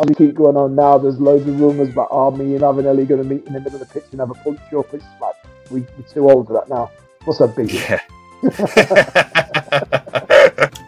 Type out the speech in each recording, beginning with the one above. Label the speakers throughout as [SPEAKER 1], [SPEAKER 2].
[SPEAKER 1] As we keep going on now, there's loads of rumours about me and Ravanelli going to meet in the middle of the pitch and have a punch-up. It's like, we're too old for that now. What's up, big?
[SPEAKER 2] Yeah.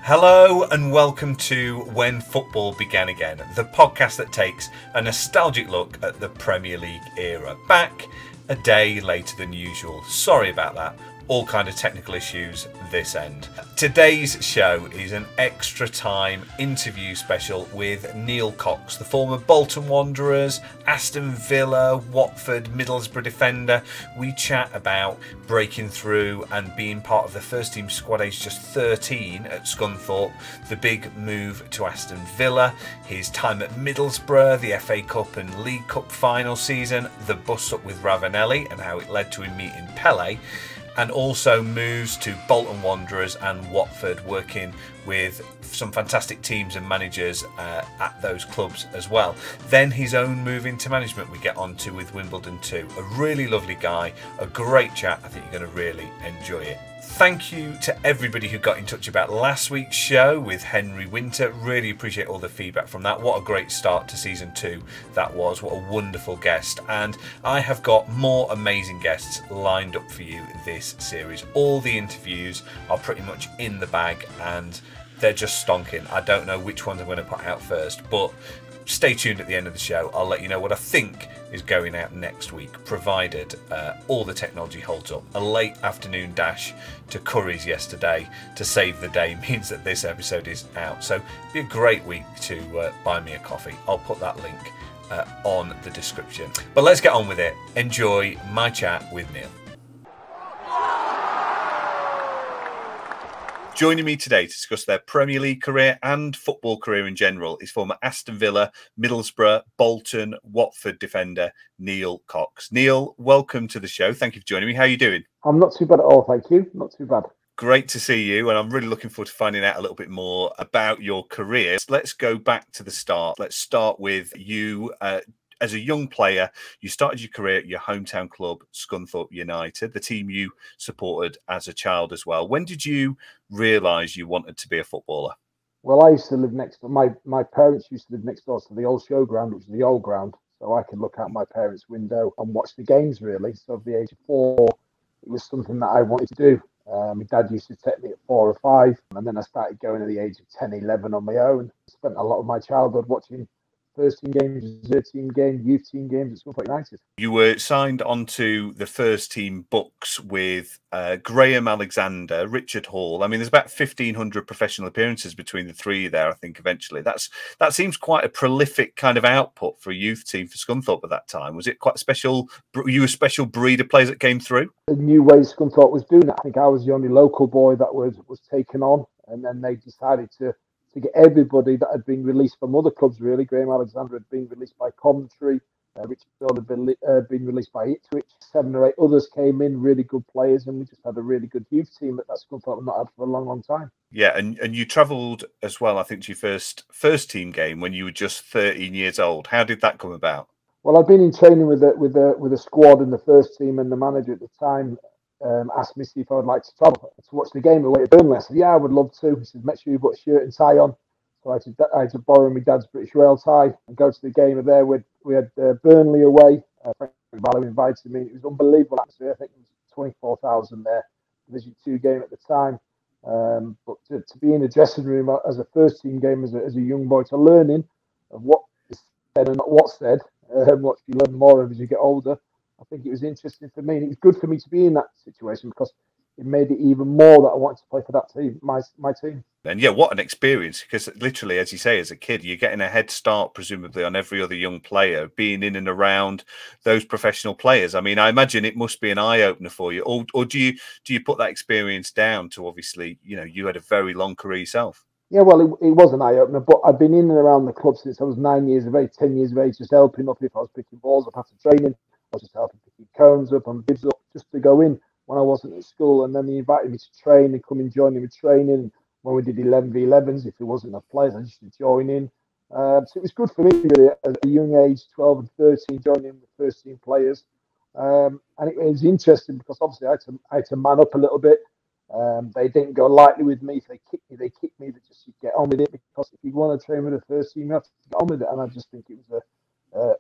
[SPEAKER 2] Hello and welcome to When Football Began Again, the podcast that takes a nostalgic look at the Premier League era. Back a day later than usual. Sorry about that. All kind of technical issues this end. Today's show is an extra time interview special with Neil Cox, the former Bolton Wanderers, Aston Villa, Watford, Middlesbrough defender. We chat about breaking through and being part of the first team squad aged just 13 at Scunthorpe, the big move to Aston Villa, his time at Middlesbrough, the FA Cup and League Cup final season, the bust up with Ravanelli and how it led to him meeting Pele, and also moves to Bolton Wanderers and Watford, working with some fantastic teams and managers at those clubs as well. Then his own move into management we get onto with Wimbledon too. A really lovely guy, a great chat. I think you're going to really enjoy it. Thank you to everybody who got in touch about last week's show with Henry Winter. Really appreciate all the feedback from that. What a great start to season 2 that was. What a wonderful guest. And I have got more amazing guests lined up for you this series. All the interviews are pretty much in the bag and they're just stonking. I don't know which ones I'm going to put out first, but stay tuned at the end of the show. I'll let you know what I think is going out next week, provided all the technology holds up. A late afternoon dash to Curry's yesterday to save the day means that this episode is out. So it'd be a great week to buy me a coffee. I'll put that link on the description. But let's get on with it. Enjoy my chat with Neil. Joining me today to discuss their Premier League career and football career in general is former Aston Villa, Middlesbrough, Bolton, Watford defender Neil Cox. Neil, welcome to the show. Thank you for joining me. How are you doing?
[SPEAKER 1] I'm not too bad at all, thank you. Not too bad.
[SPEAKER 2] Great to see you, and I'm really looking forward to finding out a little bit more about your career. Let's go back to the start. Let's start with you. As a young player, you started your career at your hometown club, Scunthorpe United, the team you supported as a child as well. When did you realise you wanted to be a footballer?
[SPEAKER 1] Well, I used to live next door. My parents used to live next door to the old showground, which is the old ground. So I could look out my parents' window and watch the games, really. So at the age of 4, it was something that I wanted to do. My dad used to take me at 4 or 5. And then I started going at the age of 10, 11 on my own. Spent a lot of my childhood watching first team games, third team games, youth team games at Scunthorpe United. You
[SPEAKER 2] were signed onto the first team books with Graham Alexander, Richard Hall. I mean, there's about 1,500 professional appearances between the three there, I think, eventually. That seems quite a prolific kind of output for a youth team for Scunthorpe at that time. Was it quite special? Were you a special breed of players that came through?
[SPEAKER 1] The new way Scunthorpe was doing it. I think I was the only local boy that was taken on, and then they decided to get everybody that had been released from other clubs, really. Graham Alexander had been released by Coventry. Richard Hall had been released by Ipswich. 7 or 8 others came in, really good players, and we just had a really good youth team that Scunthorpe had not had for a long, long time. Yeah,
[SPEAKER 2] and you travelled as well, I think, to your first team game when you were just 13 years old. How did that come about?
[SPEAKER 1] Well, I'd been in training with a squad in the first team, and the manager at the time asked me if I would like to travel to watch the game away at Burnley. I said, yeah, I would love to. He said, make sure you've got a shirt and tie on. So I had to borrow my dad's British Rail tie and go to the game there. We had Burnley away. Frank Vialli invited me. It was unbelievable atmosphere. I think it was 24,000 there. Division 2 game at the time. But to be in a dressing room as a first team game as a young boy, to learning of what is said and not what's said, what you learn more of as you get older, I think it was interesting for me. And it was good for me to be in that situation because it made it even more that I wanted to play for that team, my team.
[SPEAKER 2] And yeah, what an experience, because literally, as you say, as a kid, you're getting a head start, presumably, on every other young player, being in and around those professional players. I mean, I imagine it must be an eye-opener for you. Or do you put that experience down to, obviously, you had a very long career yourself?
[SPEAKER 1] Yeah, well, it was an eye-opener, but I've been in and around the club since I was 9 years of age, 10 years of age, just helping up if I was picking balls up after training. I was just helping picking cones up and bibs up just to go in when I wasn't at school. And then they invited me to train and come and join them with training. When we did 11v11s, if there wasn't enough players, I used to join in. So it was good for me, really, at a young age, 12 and 13, joining the first team players. And it was interesting because obviously I had to man up a little bit. They didn't go lightly with me. If they kicked me, they kicked me. They just get on with it, because if you want to train with the first team, you have to get on with it. And I just think it was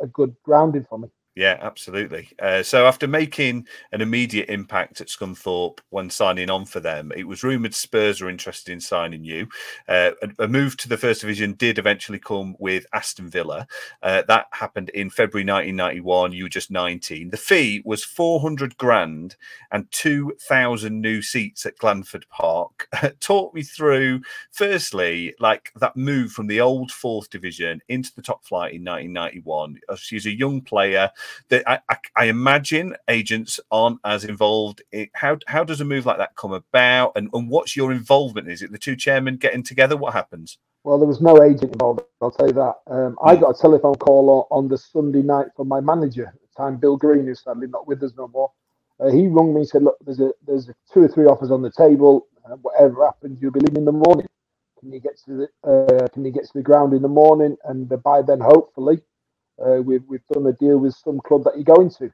[SPEAKER 1] a good grounding for me.
[SPEAKER 2] Yeah, absolutely. So after making an immediate impact at Scunthorpe when signing on for them, it was rumoured Spurs were interested in signing you. A move to the First Division did eventually come with Aston Villa. That happened in February 1991. You were just 19. The fee was 400 grand and 2,000 new seats at Glanford Park. Talk me through, firstly, like that move from the old Fourth Division into the top flight in 1991. She's a young player. That I imagine agents aren't as involved. How does a move like that come about, and what's your involvement? Is it the two chairmen getting together? What happens?
[SPEAKER 1] Well, there was no agent involved, I'll tell you that. I got a telephone call on the Sunday night from my manager at the time, Bill Green, who's sadly not with us no more. He rung me and said, look, there's 2 or 3 offers on the table. Whatever happens, you'll be leaving in the morning. Can you get to the ground in the morning? And by then, hopefully, we've done a deal with some club that you're going to.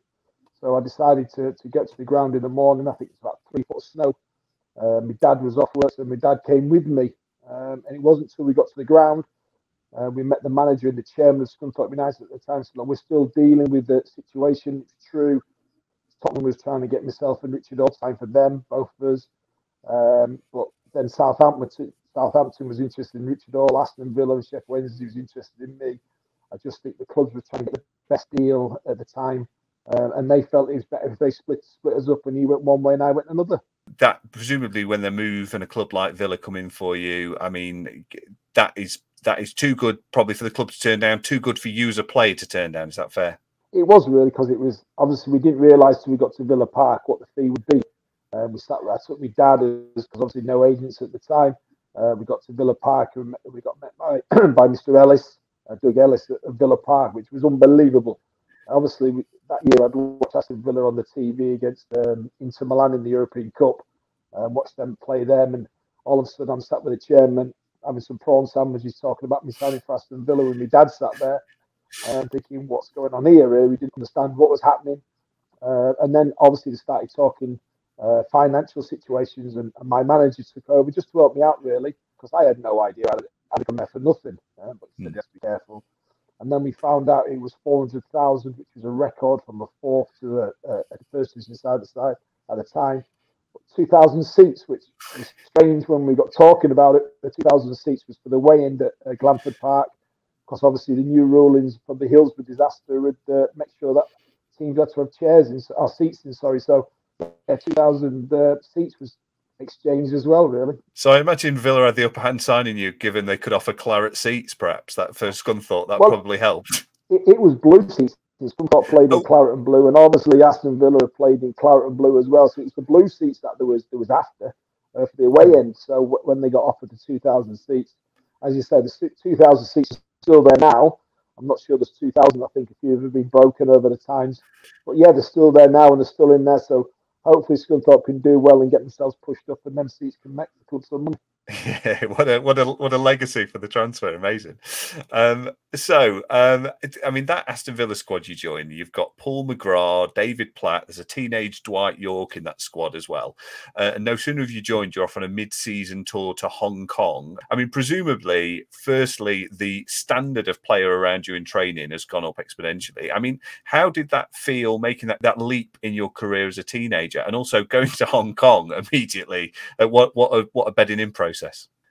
[SPEAKER 1] So I decided to get to the ground in the morning. I think it's about 3 foot of snow. My dad was off work, so my dad came with me. And it wasn't until we got to the ground, we met the manager and the chairman of Scunthorpe United at the time. So we're still dealing with the situation. It's true. Tottenham was trying to get myself and Richard all time for them, both of us. But then Southampton was interested in Richard Hall, Aston Villa and Sheffield Wednesday was interested in me. I just think the clubs were trying to get the best deal at the time, and they felt it was better if they split us up, and he went one way and I went another.
[SPEAKER 2] That presumably, when they move and a club like Villa come in for you, I mean, that is too good probably for the club to turn down, too good for you as a player to turn down. Is that fair?
[SPEAKER 1] It was really, because it was obviously we didn't realise till we got to Villa Park what the fee would be. We sat there. I took my dad, because obviously no agents at the time. We got to Villa Park and we got met by Mr. Ellis. Doug Ellis at Villa Park, which was unbelievable. Obviously, that year I'd watched Aston Villa on the TV against Inter Milan in the European Cup, and watched them play them. And all of a sudden, I'm sat with the chairman having some prawn sandwiches, talking about me signing for Aston Villa, when my dad sat there, and thinking, "What's going on here?" Really, we didn't understand what was happening. And then obviously they started talking financial situations, and my manager took over just to help me out, really, because I had no idea. I'd come there for nothing, but he said, "You have to be careful." And then we found out it was 400,000, which was a record from a fourth to a first division side at the time. But 2,000 seats, which was strange when we got talking about it. The 2,000 seats was for the way-in at Glanford Park, because obviously the new rulings from the Hillsborough disaster would make sure that teams had to have seats in. So 2,000 seats was exchanged as well, really.
[SPEAKER 2] So I imagine Villa had the upper hand signing you, given they could offer claret seats, perhaps. That first Scunthorpe, that probably helped.
[SPEAKER 1] It was blue seats. Scunthorpe played in claret and blue, and obviously Aston Villa played in claret and blue as well. So it was the blue seats that there was after for the away end. So when they got offered the 2,000 seats, as you said, the 2,000 seats are still there now. I'm not sure there's 2,000. I think a few have been broken over the times, but yeah, they're still there now and they're still in there. So hopefully Scunthorpe can do well and get themselves pushed up, and them seats can make the club some money.
[SPEAKER 2] Yeah, what a legacy for the transfer. Amazing. I mean, that Aston Villa squad you joined, you've got Paul McGrath, David Platt, there's a teenage Dwight York in that squad as well. And no sooner have you joined, you're off on a mid-season tour to Hong Kong. I mean, presumably, firstly, the standard of player around you in training has gone up exponentially. I mean, how did that feel, making that leap in your career as a teenager, and also going to Hong Kong immediately? What a bedding in process.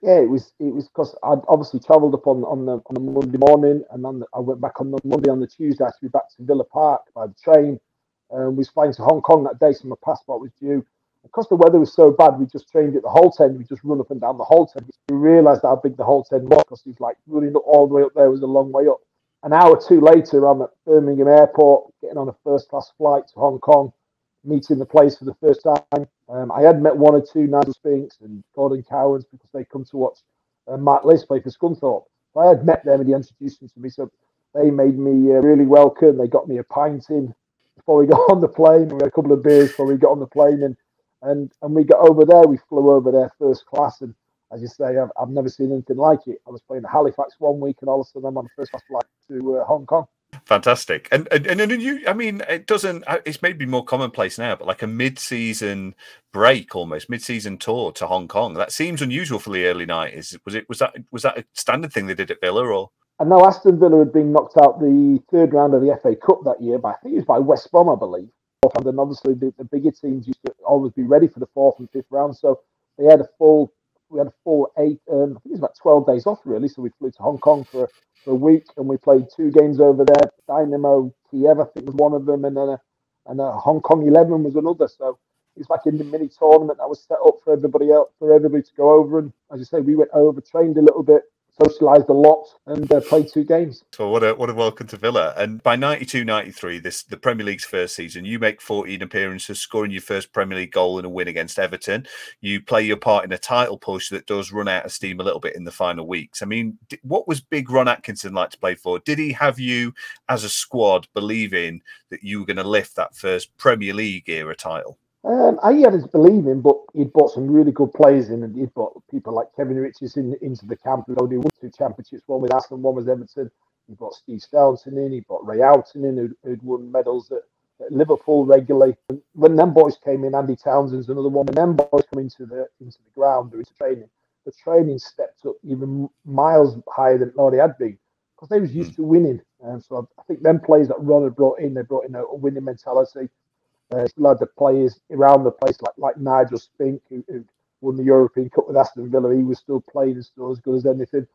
[SPEAKER 1] Yeah, it was because I'd obviously travelled up on the Monday morning, and I went back on the Monday. On the Tuesday, I had to be back to Villa Park by the train. We was flying to Hong Kong that day, so my passport was due. Because the weather was so bad, we just trained at the Holt End. We just run up and down the Holt End. We realised how big the Holt End was, because it was like running all the way up there was a long way up. An hour or two later, I'm at Birmingham Airport, getting on a first-class flight to Hong Kong, meeting the place for the first time. I had met one or two Nigel Spinks and Gordon Cowans, because they come to watch Mark Liz play for Scunthorpe. So I had met them and he introduced them to me. So they made me really welcome. They got me a pint in before we got on the plane. We had a couple of beers before we got on the plane, and we got over there. We flew over there first class, and as you say, I've never seen anything like it. I was playing at Halifax one week, and all of a sudden I'm on a first class flight to Hong Kong.
[SPEAKER 2] Fantastic. And you, I mean, it doesn't, it's maybe more commonplace now, but like a mid-season break, almost mid-season tour to Hong Kong. That seems unusual for the early 90s. Was that a standard thing they did at Villa, or?
[SPEAKER 1] I know Aston Villa had been knocked out the third round of the FA Cup that year, but I think it was by West Brom, I believe. And obviously the bigger teams used to always be ready for the fourth and fifth round. So they had we had a full eight, I think it was about 12 days off really. So we flew to Hong Kong for a week and we played 2 games over there. Dynamo Kiev, I think, was one of them, and then Hong Kong 11 was another. So it's like a mini tournament that was set up for everybody else, for everybody to go over. And as you say, we went over, trained a little bit, socialised a lot, and played 2 games.
[SPEAKER 2] So what a welcome to Villa. And by 92-93, the Premier League's first season, you make 14 appearances, scoring your first Premier League goal in a win against Everton. You play your part in a title push that does run out of steam a little bit in the final weeks. I mean, what was Big Ron Atkinson like to play for? Did he have you as a squad believing that you were going to lift that first Premier League era title?
[SPEAKER 1] He had his believing, but he'd brought some really good players in, and he'd brought people like Kevin Richardson into the camp, who only won 2 championships, one with Aston, one with Everton. He brought Steve Stellington in, he brought Ray Houghton in, who'd won medals at Liverpool regularly. And when them boys came in, Andy Townsend's another one. When them boys come into the ground or into training, the training stepped up even miles higher than it already had been, because they was used to winning. And so I think them players that Ron had brought in, a winning mentality. Still had the players around the place like Nigel Spink, who won the European Cup with Aston Villa. He was still playing and still as good as anything.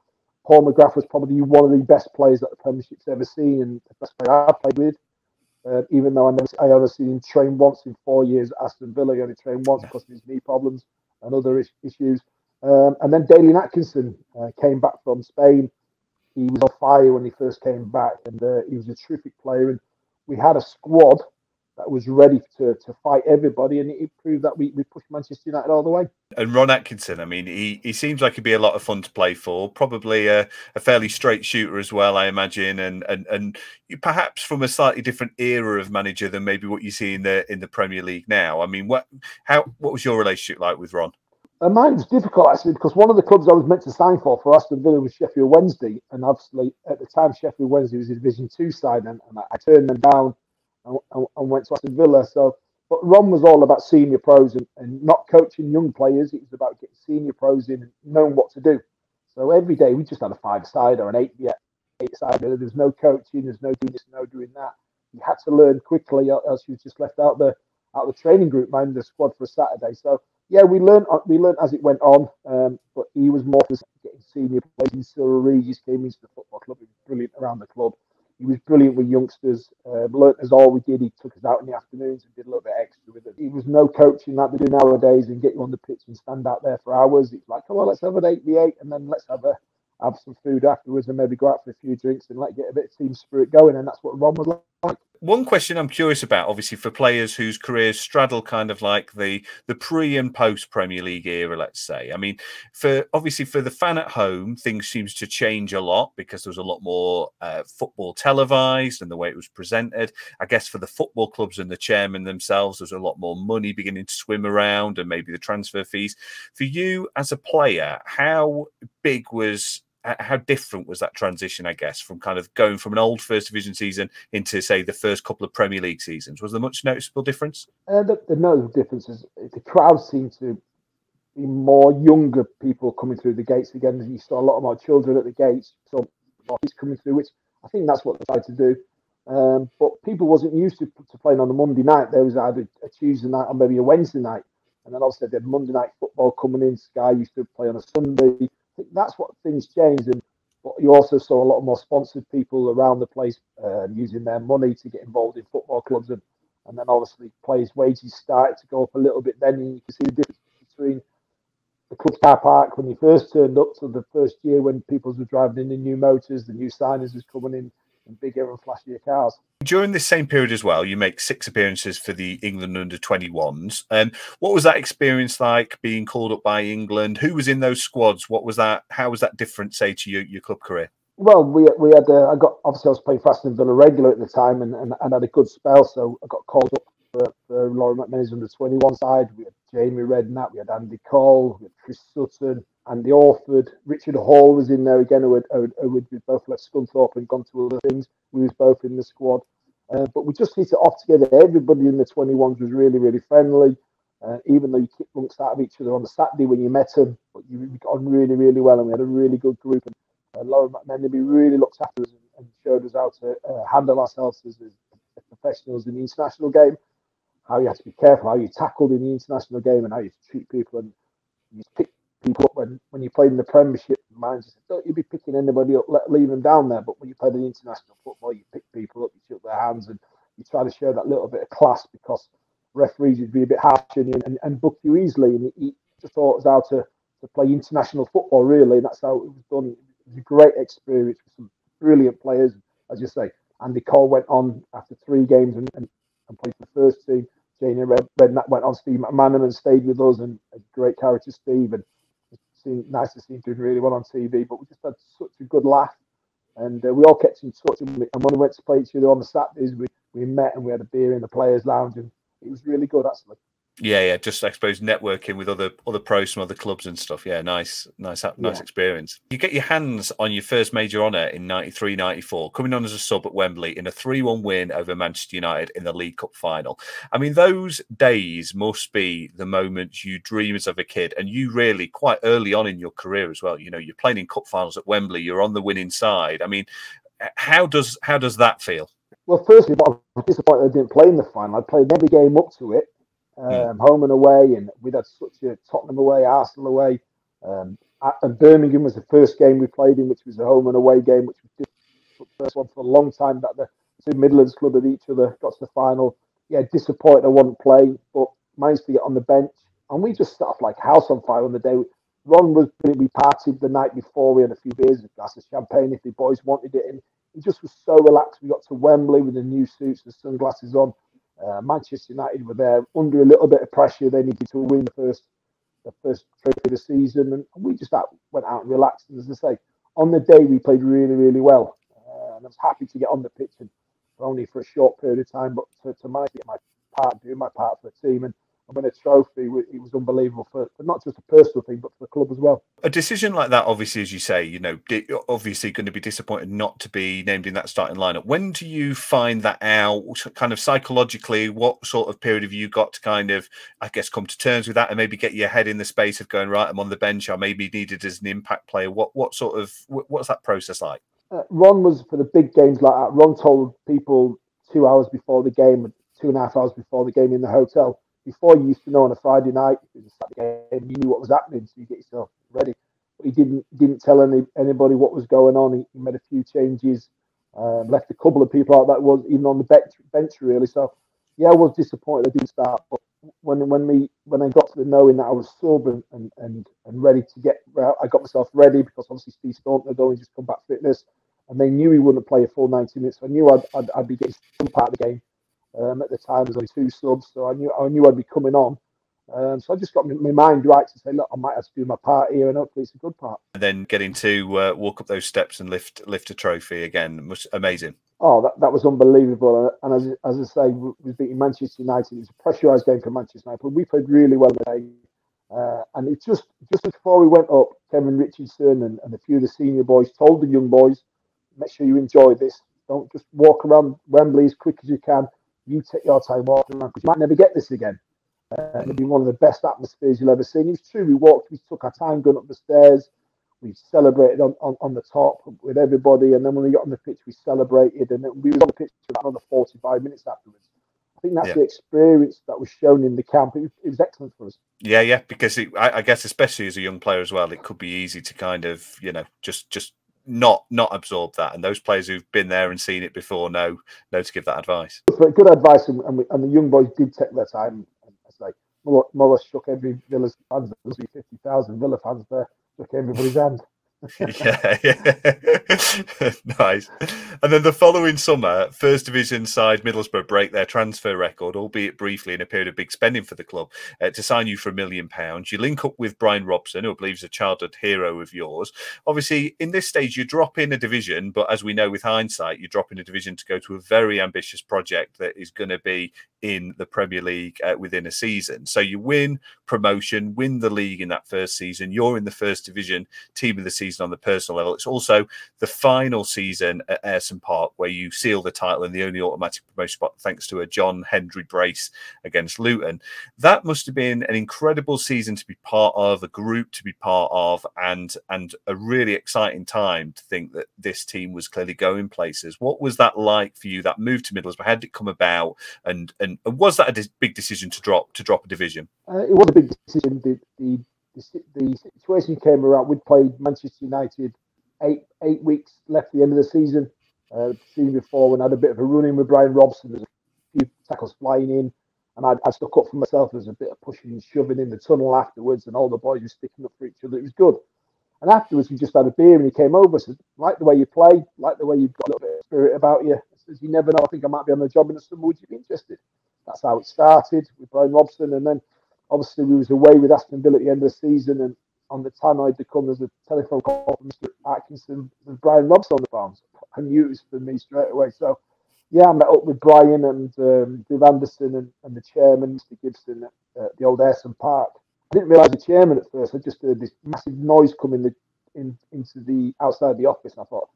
[SPEAKER 1] Paul McGrath was probably one of the best players that the Premiership's ever seen, and the best player I played with. Even though I only seen him train once in 4 years at Aston Villa. He only trained once because of his knee problems and other issues. And then Dalian Atkinson came back from Spain. He was on fire when he first came back, and he was a terrific player. And we had a squad that was ready to fight everybody, and it proved that we pushed Manchester United all the way.
[SPEAKER 2] And Ron Atkinson, I mean, he seems like he'd be a lot of fun to play for. Probably a fairly straight shooter as well, I imagine, and perhaps from a slightly different era of manager than maybe what you see in the Premier League now. I mean, what was your relationship like with Ron?
[SPEAKER 1] Mine was difficult actually, because one of the clubs I was meant to sign for Aston Villa was Sheffield Wednesday, and obviously at the time Sheffield Wednesday was a Division 2 side, and I turned them down and went to Aston Villa. So, but Ron was all about senior pros and not coaching young players. It was about getting senior pros in and knowing what to do. So every day we just had a 5-side or an 8-side. There's no coaching, there's no doing this, no doing that. You had to learn quickly, else you was just left out the training group, man, the squad for a Saturday. So yeah, we learned as it went on. But he was more for getting senior players. In Cyril Regis came into the football club. He was brilliant around the club. He was brilliant with youngsters. Learnt as all we did. He took us out in the afternoons and did a little bit extra with it. He was no coaching like they do nowadays and get you on the pitch and stand out there for hours. It's like, come on, let's have an 8v8 and then let's have some food afterwards and maybe go out for a few drinks and get a bit of team spirit going. And that's what Ron was like.
[SPEAKER 2] One question I'm curious about, obviously, for players whose careers straddle kind of like the pre and post Premier League era, let's say. I mean, for the fan at home, things seems to change a lot because there was a lot more football televised and the way it was presented. I guess for the football clubs and the chairman themselves, there's a lot more money beginning to swim around and maybe the transfer fees. For you as a player, how different was that transition, I guess, from kind of going from an old First Division season into, say, the first couple of Premier League seasons? Was there much noticeable difference?
[SPEAKER 1] The notable difference is the crowd seemed to be more younger people coming through the gates again. You saw a lot more children at the gates, so more kids coming through, which I think that's what they tried to do. But people wasn't used to playing on a Monday night. There was either a Tuesday night or maybe a Wednesday night. And then obviously they had Monday night football coming in. Sky used to play on a Sunday. That's what things changed, but you also saw a lot more sponsored people around the place using their money to get involved in football clubs, and then obviously players' wages started to go up a little bit. Then you can see the difference between the club's car park when you first turned up to the first year when people were driving in the new motors, the new signers was coming in bigger and flashier cars.
[SPEAKER 2] During this same period as well, you make 6 appearances for the England under-21s. What was that experience like, being called up by England? Who was in those squads? What was that? How was that different, say, to your club career?
[SPEAKER 1] Well, we had. I was playing for Aston Villa regular at the time, and had a good spell, so I got called up for Lauren McMahon's under-21 side. We had Jamie Redknapp, we had Andy Cole, we had Chris Sutton, Andy Orford, Richard Hall was in there again, who had both left Scunthorpe and gone to other things. We was both in the squad. But we just hit it off together. Everybody in the 21s was really, really friendly. Even though you kicked lunks out of each other on the Saturday when you met them, but you got on really, really well, and we had a really good group. And Lauren McMahon really looked after us and showed us how to handle ourselves as professionals in the international game, how you have to be careful, how you tackled in the international game, and how you treat people. And you pick people up when you played in the Premiership. Managers said, don't you be picking anybody up, leave them down there. But when you played in international football, you pick people up, you shook their hands, and you try to show that little bit of class, because referees would be a bit harsh and book you easily. And he just taught us how to play international football, really. And that's how it was done. It was a great experience with some brilliant players. As you say, Andy Cole went on after 3 games and played for the first team. Janie Redknapp went on. Steve McManaman stayed with us, and a great character, Steve. And it's nice to see him doing really well on TV. But we just had such a good laugh. And we all kept in touch. And when we went to play each other on the Saturdays, we met and we had a beer in the players' lounge. And it was really good, actually.
[SPEAKER 2] Yeah. Just, I suppose, networking with other pros from other clubs and stuff. Yeah, nice experience. You get your hands on your first major honour in 93-94, coming on as a sub at Wembley in a 3-1 win over Manchester United in the League Cup final. I mean, those days must be the moments you dream as of a kid, and you really quite early on in your career as well. You know, you're playing in cup finals at Wembley. You're on the winning side. I mean, how does that feel?
[SPEAKER 1] Well, firstly, I was disappointed I didn't play in the final. I played every game up to it. Home and away, and we'd had such a Tottenham away, Arsenal away, and Birmingham was the first game we played in, which was a home and away game, which was the first one for a long time that the two Midlands club at each other got to the final. Yeah, disappointed I wasn't playing, but managed to get on the bench, and we just started like house on fire on the day. Ron we partied the night before. We had a few beers, a glass of champagne if the boys wanted it, and he just was so relaxed. We got to Wembley with the new suits and sunglasses on. Manchester United were there under a little bit of pressure. They needed to win the first trophy of the season, and we just went out and relaxed. And as I say, on the day we played really, really well, and I was happy to get on the pitch, and only for a short period of time, but to manage to get my part, doing my part for the team, and win a trophy, it was unbelievable for not just a personal thing, but for the club as well.
[SPEAKER 2] A decision like that, obviously, as you say, you know, obviously going to be disappointed not to be named in that starting lineup. When do you find that out, kind of psychologically? What sort of period have you got to kind of, I guess, come to terms with that and maybe get your head in the space of going, right, I'm on the bench, I may be needed as an impact player? What's that process like?
[SPEAKER 1] Ron was, for the big games like that, Ron told people 2 hours before the game, 2.5 hours before the game in the hotel. Before, you used to know on a Friday night, it was a Saturday game, you knew what was happening, so you get yourself ready. But he didn't tell anybody what was going on. He made a few changes, left a couple of people out that was even on the bench really. So yeah, I was disappointed I didn't start. But when I got to the knowing that I was sub and ready to get, well, I got myself ready because obviously Steve Staunton had only just come back fitness, and they knew he wouldn't play a full 90 minutes. So I knew I'd be getting some part of the game. At the time, there was only 2 subs, so I knew I'd be coming on. So I just got my mind right to say, look, I might have to do my part here, and hopefully it's a good part.
[SPEAKER 2] And then getting to walk up those steps and lift a trophy again was amazing.
[SPEAKER 1] Oh, that was unbelievable. And as I say, we was beating Manchester United. It was a pressurised game for Manchester United, but we played really well today. And it just before we went up, Kevin Richardson and a few of the senior boys told the young boys, make sure you enjoy this. Don't just walk around Wembley as quick as you can. You take your time walking around, because you might never get this again. It'll be one of the best atmospheres you'll ever see. And it was true. We took our time going up the stairs. We celebrated on the top with everybody, and then when we got on the pitch, we celebrated, and we were on the pitch for another 45 minutes afterwards. I think that's the experience that was shown in the camp. It was excellent for us. Yeah,
[SPEAKER 2] because I guess especially as a young player as well, it could be easy to kind of, you know, just not absorb that. And those players who've been there and seen it before know to give that advice.
[SPEAKER 1] Good advice, and the young boys did take their time. And it's like Muller shook every Villa's fans. There was 50,000 Villa fans there. Shook everybody's hand.
[SPEAKER 2] yeah. Nice. And then the following summer, First Division side Middlesbrough break their transfer record, albeit briefly in a period of big spending for the club, to sign you for £1 million. You link up with Brian Robson, who I believe is a childhood hero of yours. Obviously, in this stage, you drop in a division, but as we know with hindsight, you drop in a division to go to a very ambitious project that is going to be in the Premier League within a season. So you win promotion, win the league in that first season. You're in the first division, team of the season on the personal level. It's also the final season at Ayresome Park where you seal the title and the only automatic promotion spot thanks to a John Hendry brace against Luton. That must have been an incredible season to be part of, a group to be part of, and a really exciting time to think that this team was clearly going places. What was that like for you, that move to Middlesbrough? How did it come about? And was that a big decision to drop a division?
[SPEAKER 1] It was a big decision. The situation came around. We'd played Manchester United 8 weeks left the end of the season. The season before, when I had a bit of a run in with Brian Robson, there's a few tackles flying in, and I stuck up for myself. There was a bit of pushing and shoving in the tunnel afterwards, and all the boys were sticking up for each other. It was good. And afterwards, we just had a beer, and he came over and said, like the way you play, like the way you've got a little bit of spirit about you. He says, you never know, I think I might be on the job in the summer. Would you be interested? That's how it started with Brian Robson. And then, obviously, we was away with Aston Villa at the end of the season. And on the time I'd come, there's a telephone call from Mr. Atkinson with Brian Robson on the phone. So I knew it was for me straight away. So, yeah, I met up with Brian and Viv Anderson and the chairman, Mr. Gibson, at the old Ayresome Park. I didn't realise the chairman at first. I just heard this massive noise coming into the outside the office, and I thought,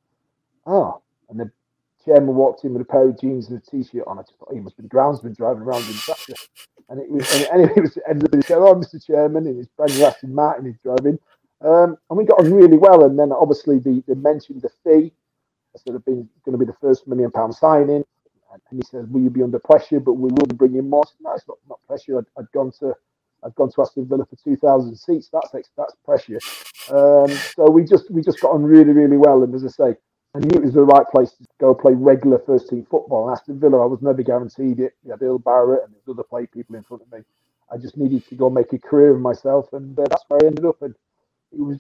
[SPEAKER 1] oh. And the chairman walked in with a pair of jeans and a t-shirt on. I just thought he must be the groundsman driving around in the tractor. And it was, and anyway, it ended up saying, "Oh, Mr. Chairman," and his brand new Aston Martin he's driving. And we got on really well. And then obviously they mentioned the fee. I said it'd been going to be the first £1 million signing. And he said, "Will you be under pressure? But we will bring in more." I said, "No, it's not pressure. I'd gone to Aston Villa for 2,000 seats. That's pressure." So we just got on really, really well. And as I say, I knew it was the right place to go play regular first team football. And Aston Villa, I was never guaranteed it. We had Earl Barrett and there's other play people in front of me. I just needed to go make a career of myself, and that's where I ended up. And it was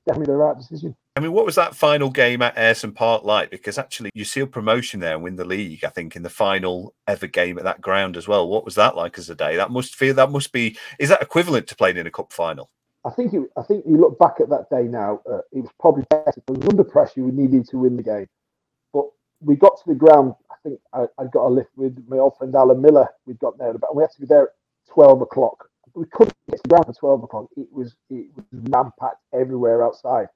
[SPEAKER 1] definitely the right decision.
[SPEAKER 2] I mean, what was that final game at Ayresome Park like? Because actually, you sealed promotion there and win the league, I think, in the final ever game at that ground as well. What was that like as a day? That must be. Is that equivalent to playing in a cup final?
[SPEAKER 1] I think you look back at that day now. It was probably better. It was under pressure. We needed to win the game, but we got to the ground. I think I got a lift with my old friend Alan Miller. We got there about. We had to be there at 12 o'clock. We couldn't get to the ground at 12 o'clock. It was man packed everywhere outside.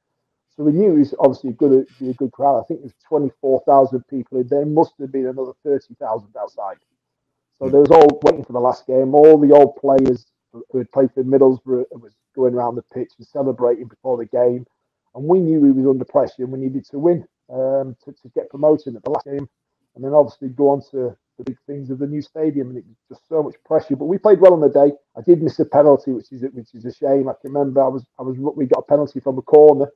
[SPEAKER 1] So we knew it was obviously going to be a good crowd. I think there was 24,000 people in there. Must have been another 30,000 outside. So they was all waiting for the last game. All the old players who had played for Middlesbrough was going around the pitch and celebrating before the game. And we knew we was under pressure and we needed to win to get promoted at the last game. And then obviously go on to the big things of the new stadium. And it was just so much pressure. But we played well on the day. I did miss a penalty, which is a shame. I can remember we got a penalty from a corner.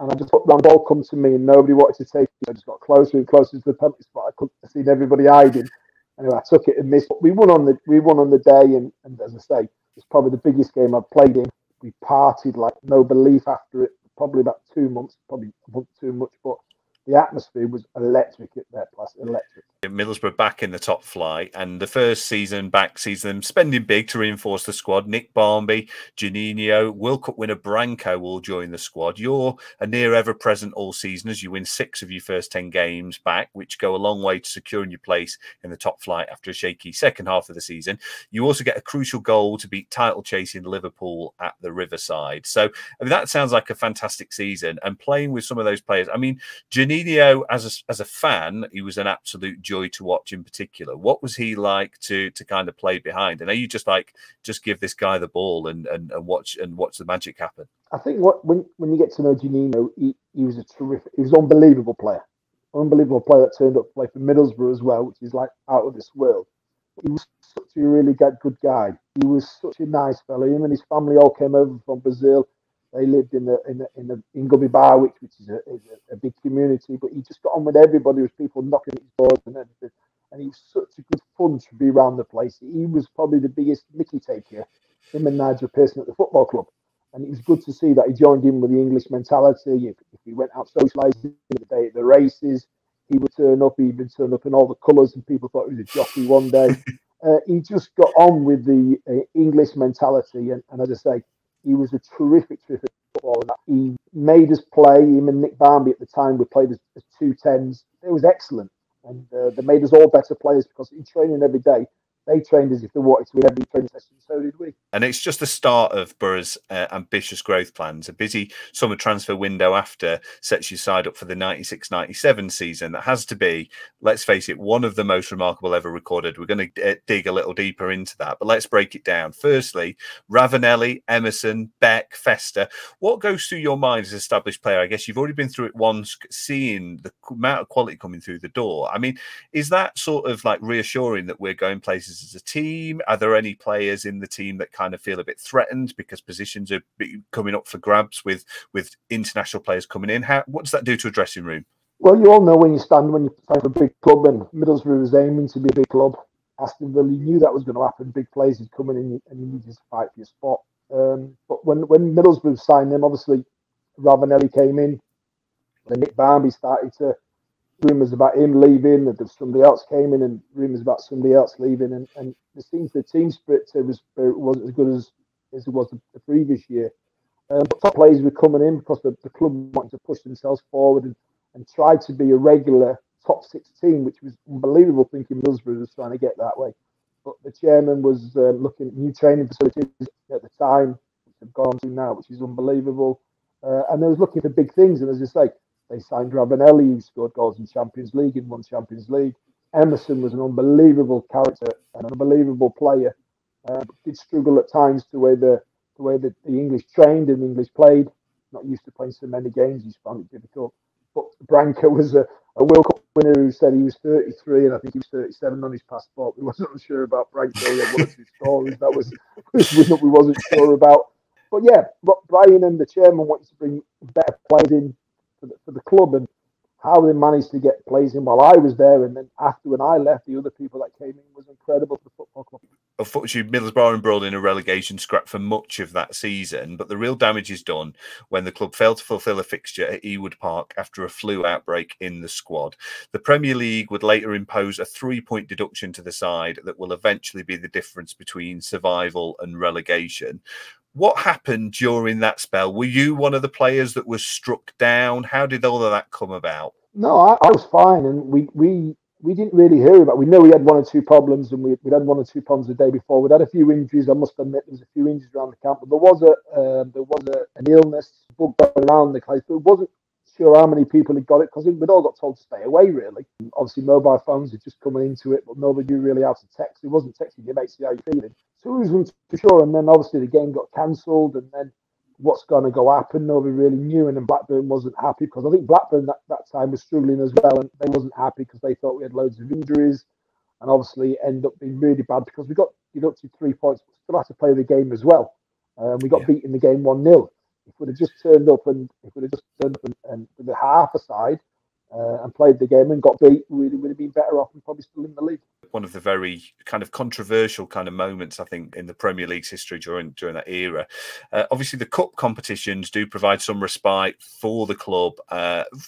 [SPEAKER 1] And I just looked round, the ball come to me and nobody wanted to take it. I just got closer and closer to the penalty spot. I couldn't see everybody hiding. Anyway, I took it and missed. But we won on the day, and as I say, it's probably the biggest game I've played in. We partied like no belief after it. Probably about 2 months, probably a month too much, but the atmosphere was electric at that place. Electric.
[SPEAKER 2] Middlesbrough back in the top flight, and the first season spending big to reinforce the squad. Nick Barmby, Juninho, World Cup winner Branco will join the squad. You're a near ever present all season as you win 6 of your first 10 games back, which go a long way to securing your place in the top flight after a shaky second half of the season. You also get a crucial goal to beat title chasing Liverpool at the Riverside. So I mean, that sounds like a fantastic season, and playing with some of those players. I mean, Juninho, as a fan, he was an absolute joy to watch in particular. What was he like to kind of play behind? And are you just give this guy the ball and watch the magic happen? I
[SPEAKER 1] think when you get to know Juninho, he was he was an unbelievable player that turned up to play for Middlesbrough as well, which is like out of this world. He was such a really good guy. He was such a nice fellow. Him and his family all came over from Brazil. They lived in Gubby Bar, which is a big community, but he just got on with everybody. There was people knocking at his doors and everything. And he was such a good fun to be around the place. He was probably the biggest Mickey taker, him and Nigel Pearson at the football club. And it was good to see that he joined in with the English mentality. If he went out socialising the day at the races, he would turn up. He'd been turned up in all the colours and people thought he was a jockey one day. He just got on with the English mentality. And as I say, he was a terrific footballer. He made us play. Him and Nick Barmby at the time, we played as 2 10s. It was excellent. And they made us all better players because in training every day, they trained as if they wanted to win every training session. So did we.
[SPEAKER 2] And it's just the start of Borough's ambitious growth plans. A busy summer transfer window after sets your side up for the 96-97 season. That has to be, let's face it, one of the most remarkable ever recorded. We're going to dig a little deeper into that, but let's break it down. Firstly, Ravanelli, Emerson, Beck, Festa. What goes through your mind as an established player? I guess you've already been through it once, seeing the amount of quality coming through the door. I mean, is that sort of like reassuring that we're going places as a team? Are there any players in the team that kind of feel a bit threatened because positions are coming up for grabs with international players coming in? What does that do to a dressing room?
[SPEAKER 1] Well, you all know when you stand for a big club, and Middlesbrough was aiming to be a big club. Aston Villa, you knew that was going to happen. Big players is coming in, and you needed to fight for your spot. But when Middlesbrough signed them, obviously Ravanelli came in. Then Nick Barmby started to rumours about him leaving, and somebody else came in, and rumours about somebody else leaving, and it seems the team spirit wasn't as good as it was the previous year. But top players were coming in because the club wanted to push themselves forward and try to be a regular top 6 team, which was unbelievable, thinking Middlesbrough was trying to get that way. But the chairman was looking at new training facilities at the time, which have gone to now, which is unbelievable. And they was looking for big things, and as I say, they signed Ravanelli, who scored goals in Champions League and won Champions League. Emerson was an unbelievable character and an unbelievable player. Did struggle at times the way the English trained and the English played. Not used to playing so many games, he's found it difficult. But Branco was a World Cup winner who said he was 33, and I think he was 37 on his passport. We wasn't sure about Branco. He had one or two stories that we wasn't sure about. But yeah, Brian and the chairman wanted to bring better players in for the club, and how they managed to get players in while I was there, and then after when I left, the other people that came in was incredible for the football club.
[SPEAKER 2] Unfortunately, Middlesbrough embroiled in a relegation scrap for much of that season, but the real damage is done when the club failed to fulfil a fixture at Ewood Park after a flu outbreak in the squad. The Premier League would later impose a 3-point deduction to the side that will eventually be the difference between survival and relegation. What happened during that spell? Were you one of the players that was struck down? How did all of that come about?
[SPEAKER 1] No, I was fine, and we didn't really hear about it. We know we had one or two problems, and we'd had one or two problems the day before. We'd had a few injuries. I must admit, there was a few injuries around the camp, but there was an illness bug going around the place. But it wasn't sure how many people had got it because we'd all got told to stay away. Really, obviously, mobile phones are just coming into it, but nobody knew really how to text. It wasn't texting your mates, see how you're feeling. So we wasn't too sure, and then obviously the game got cancelled, and then what's going to go happen? Nobody really knew, and then Blackburn wasn't happy because I think Blackburn that time was struggling as well, and they wasn't happy because they thought we had loads of injuries, and obviously it ended up being really bad because we got deducted 3 points, but still had to play the game as well. We got beaten the game 1-0. If we'd have just turned up and with a half a side and played the game and got beat, we would have been better off and probably still in the league.
[SPEAKER 2] One of the very kind of controversial kind of moments, I think, in the Premier League's history during that era. Obviously, the cup competitions do provide some respite for the club,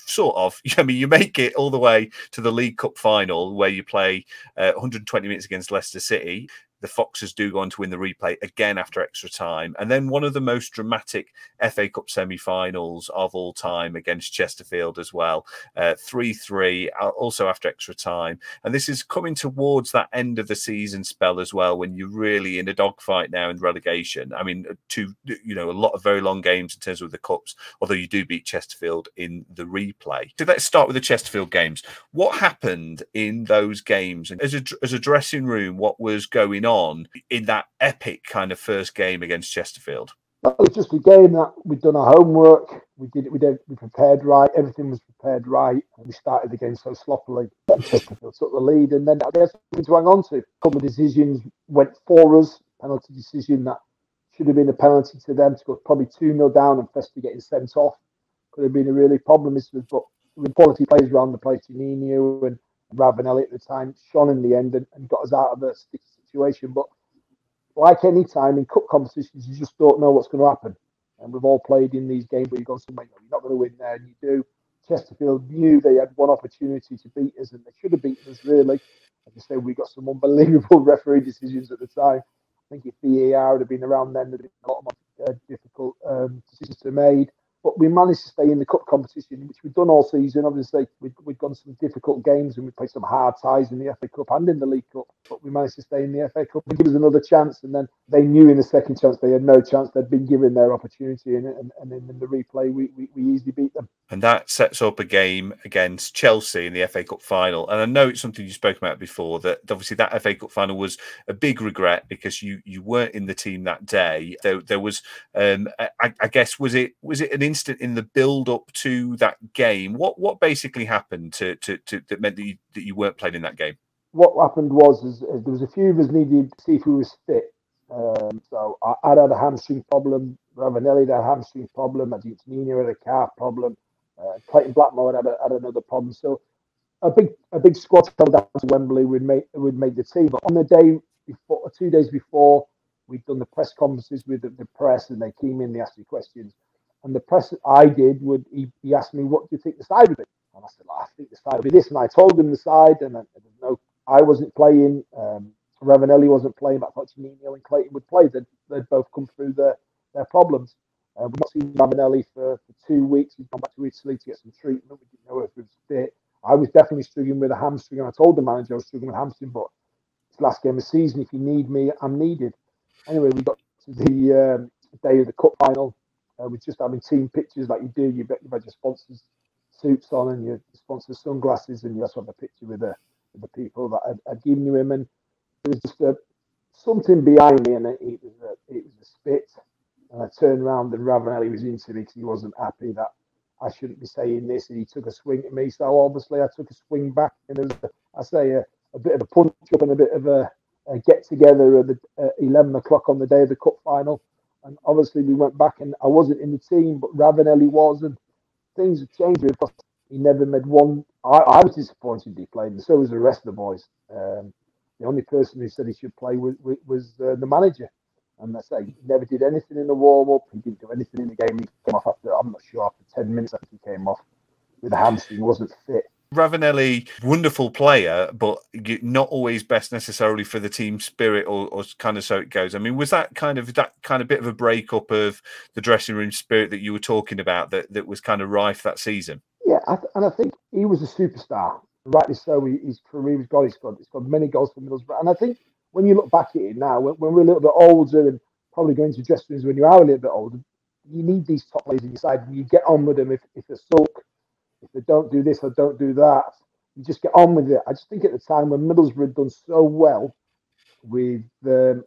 [SPEAKER 2] sort of. I mean, you make it all the way to the League Cup final where you play 120 minutes against Leicester City. The Foxes do go on to win the replay again after extra time. And then one of the most dramatic FA Cup semi-finals of all time against Chesterfield as well. 3-3, also after extra time. And this is coming towards that end of the season spell as well, when you're really in a dogfight now in relegation. I mean, a lot of very long games in terms of the Cups, although you do beat Chesterfield in the replay. So let's start with the Chesterfield games. What happened in those games? And as a dressing room, what was going on in that epic kind of first game against Chesterfield?
[SPEAKER 1] Well, it's just a game that we'd done our homework. We prepared right. Everything was prepared right. And we started the game so sloppily that Chesterfield took the lead. And then there's something to hang on to. A couple of decisions went for us. Penalty decision that should have been a penalty to them to go probably 2-0 down and Festa getting sent off. Could have been a really problem. But with quality players around the place, Janino and Ravanelli at the time, shone in the end and got us out of the sticky situation. But like any time in cup competitions, you just don't know what's going to happen. And we've all played in these games where you go somewhere, you're not going to win there, and you do. Chesterfield knew they had one opportunity to beat us, and they should have beaten us, really. As I say, we got some unbelievable referee decisions at the time. I think if VAR had been around then, there'd been a lot more difficult decisions to be made. but we managed to stay in the cup competition, which we've done all season. Obviously, we've gone some difficult games and we played some hard ties in the FA Cup and in the League Cup, but we managed to stay in the FA Cup and give us another chance. And then they knew in the second chance they had no chance. They'd been given their opportunity in it, and in the replay, we easily beat them.
[SPEAKER 2] And that sets up a game against Chelsea in the FA Cup final. And I know it's something you spoke about before, that obviously that FA Cup final was a big regret because you weren't in the team that day. There was, I guess, was it an instant in the build up to that game? What basically happened that meant that you weren't playing in that game?
[SPEAKER 1] What happened was there was a few of us needed to see if we was fit. So I'd had a hamstring problem. Ravanelli had a hamstring problem. Nino had a calf problem. Clayton Blackmore had another problem. So a big squad fell down to Wembley. We'd made the team. But on the day before, 2 days before, we'd done the press conferences with the press, and they came in. They asked me questions, and the press I did he asked me, "What do you think the side would be?" And I said, "I think the side would be this." And I told him the side, and I wasn't playing. Ravanelli wasn't playing, but I thought Neil and Clayton would play. They'd both come through their problems. We've not seen Ravanelli for 2 weeks. He's gone back to Italy to get some treatment. We didn't know if he was fit. I was definitely struggling with a hamstring, and I told the manager I was struggling with a hamstring, but it's the last game of the season. If you need me, I'm needed. Anyway, we got to the day of the cup final. We're just having team pictures like you do. You've had your sponsors' suits on and your sponsors' sunglasses, and you also have a picture with the people that had given you him. And there was just something behind me, and it was a spit. And I turned around, and Ravanelli was into me because he wasn't happy that I shouldn't be saying this, and he took a swing at me. So obviously, I took a swing back, and there was a bit of a punch up and a bit of a get together at 11 o'clock on the day of the cup final. And obviously, we went back, and I wasn't in the team, but Ravanelli was, and things have changed because he never made one. I was disappointed he played, and so was the rest of the boys. The only person who said he should play was the manager. And I say he never did anything in the warm-up. He didn't do anything in the game. He came off after 10 minutes after he came off with a hamstring. He wasn't fit.
[SPEAKER 2] Ravanelli, wonderful player, but not always best necessarily for the team spirit, or kind of so it goes. I mean, was that kind of bit of a breakup of the dressing room spirit that you were talking about that was kind of rife that season?
[SPEAKER 1] Yeah, and I think he was a superstar. Rightly so. His career was gone. He's got many goals for Middlesbrough. And I think when you look back at it now, when we're a little bit older and probably going to dressing rooms when you are a little bit older, you need these top players in your side, and you get on with them. If they sulk, if they don't do this or don't do that, you just get on with it. I just think at the time when Middlesbrough had done so well with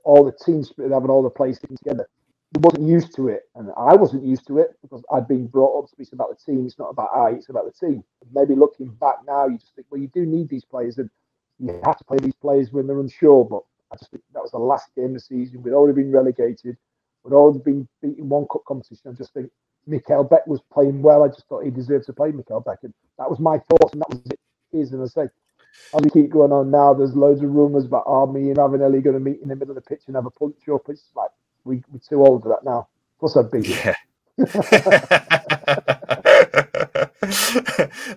[SPEAKER 1] all the team spirit, having all the players sticking together, he wasn't used to it, and I wasn't used to it because I'd been brought up to be about the team. It's not about it's about the team. Maybe looking back now, you just think, well, you do need these players, and you have to play these players when they're unsure. But I just think that was the last game of the season. We'd already been relegated. We'd already been beaten one cup competition. I just think Mikael Beck was playing well. I just thought he deserved to play Mikael Beck, and that was my thoughts, and that was it. And I say, as we keep going on now, there's loads of rumours about me and Ravanelli going to meet in the middle of the pitch and have a punch up. It's like we're too old for that now. Plus, I'd beat you.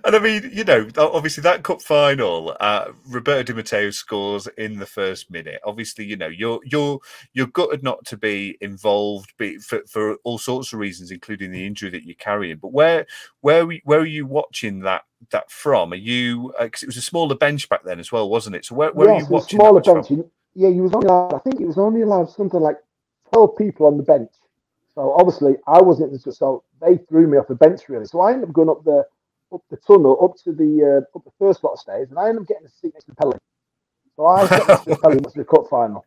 [SPEAKER 2] And I mean, obviously that cup final, Roberto Di Matteo scores in the first minute. Obviously, you're gutted not to be involved, for all sorts of reasons, including the injury that you're carrying. But where are you watching that from? Are you, because it was a smaller bench back then as well, wasn't it? So where are you watching
[SPEAKER 1] a smaller
[SPEAKER 2] that
[SPEAKER 1] bench? Yeah, I think it was only allowed something like 12 people on the bench. So obviously I wasn't, so they threw me off the bench really. So I ended up going up the tunnel, up the first lot of stairs, and I ended up getting a seat next to Pele. So I got next to Pele to the cup final.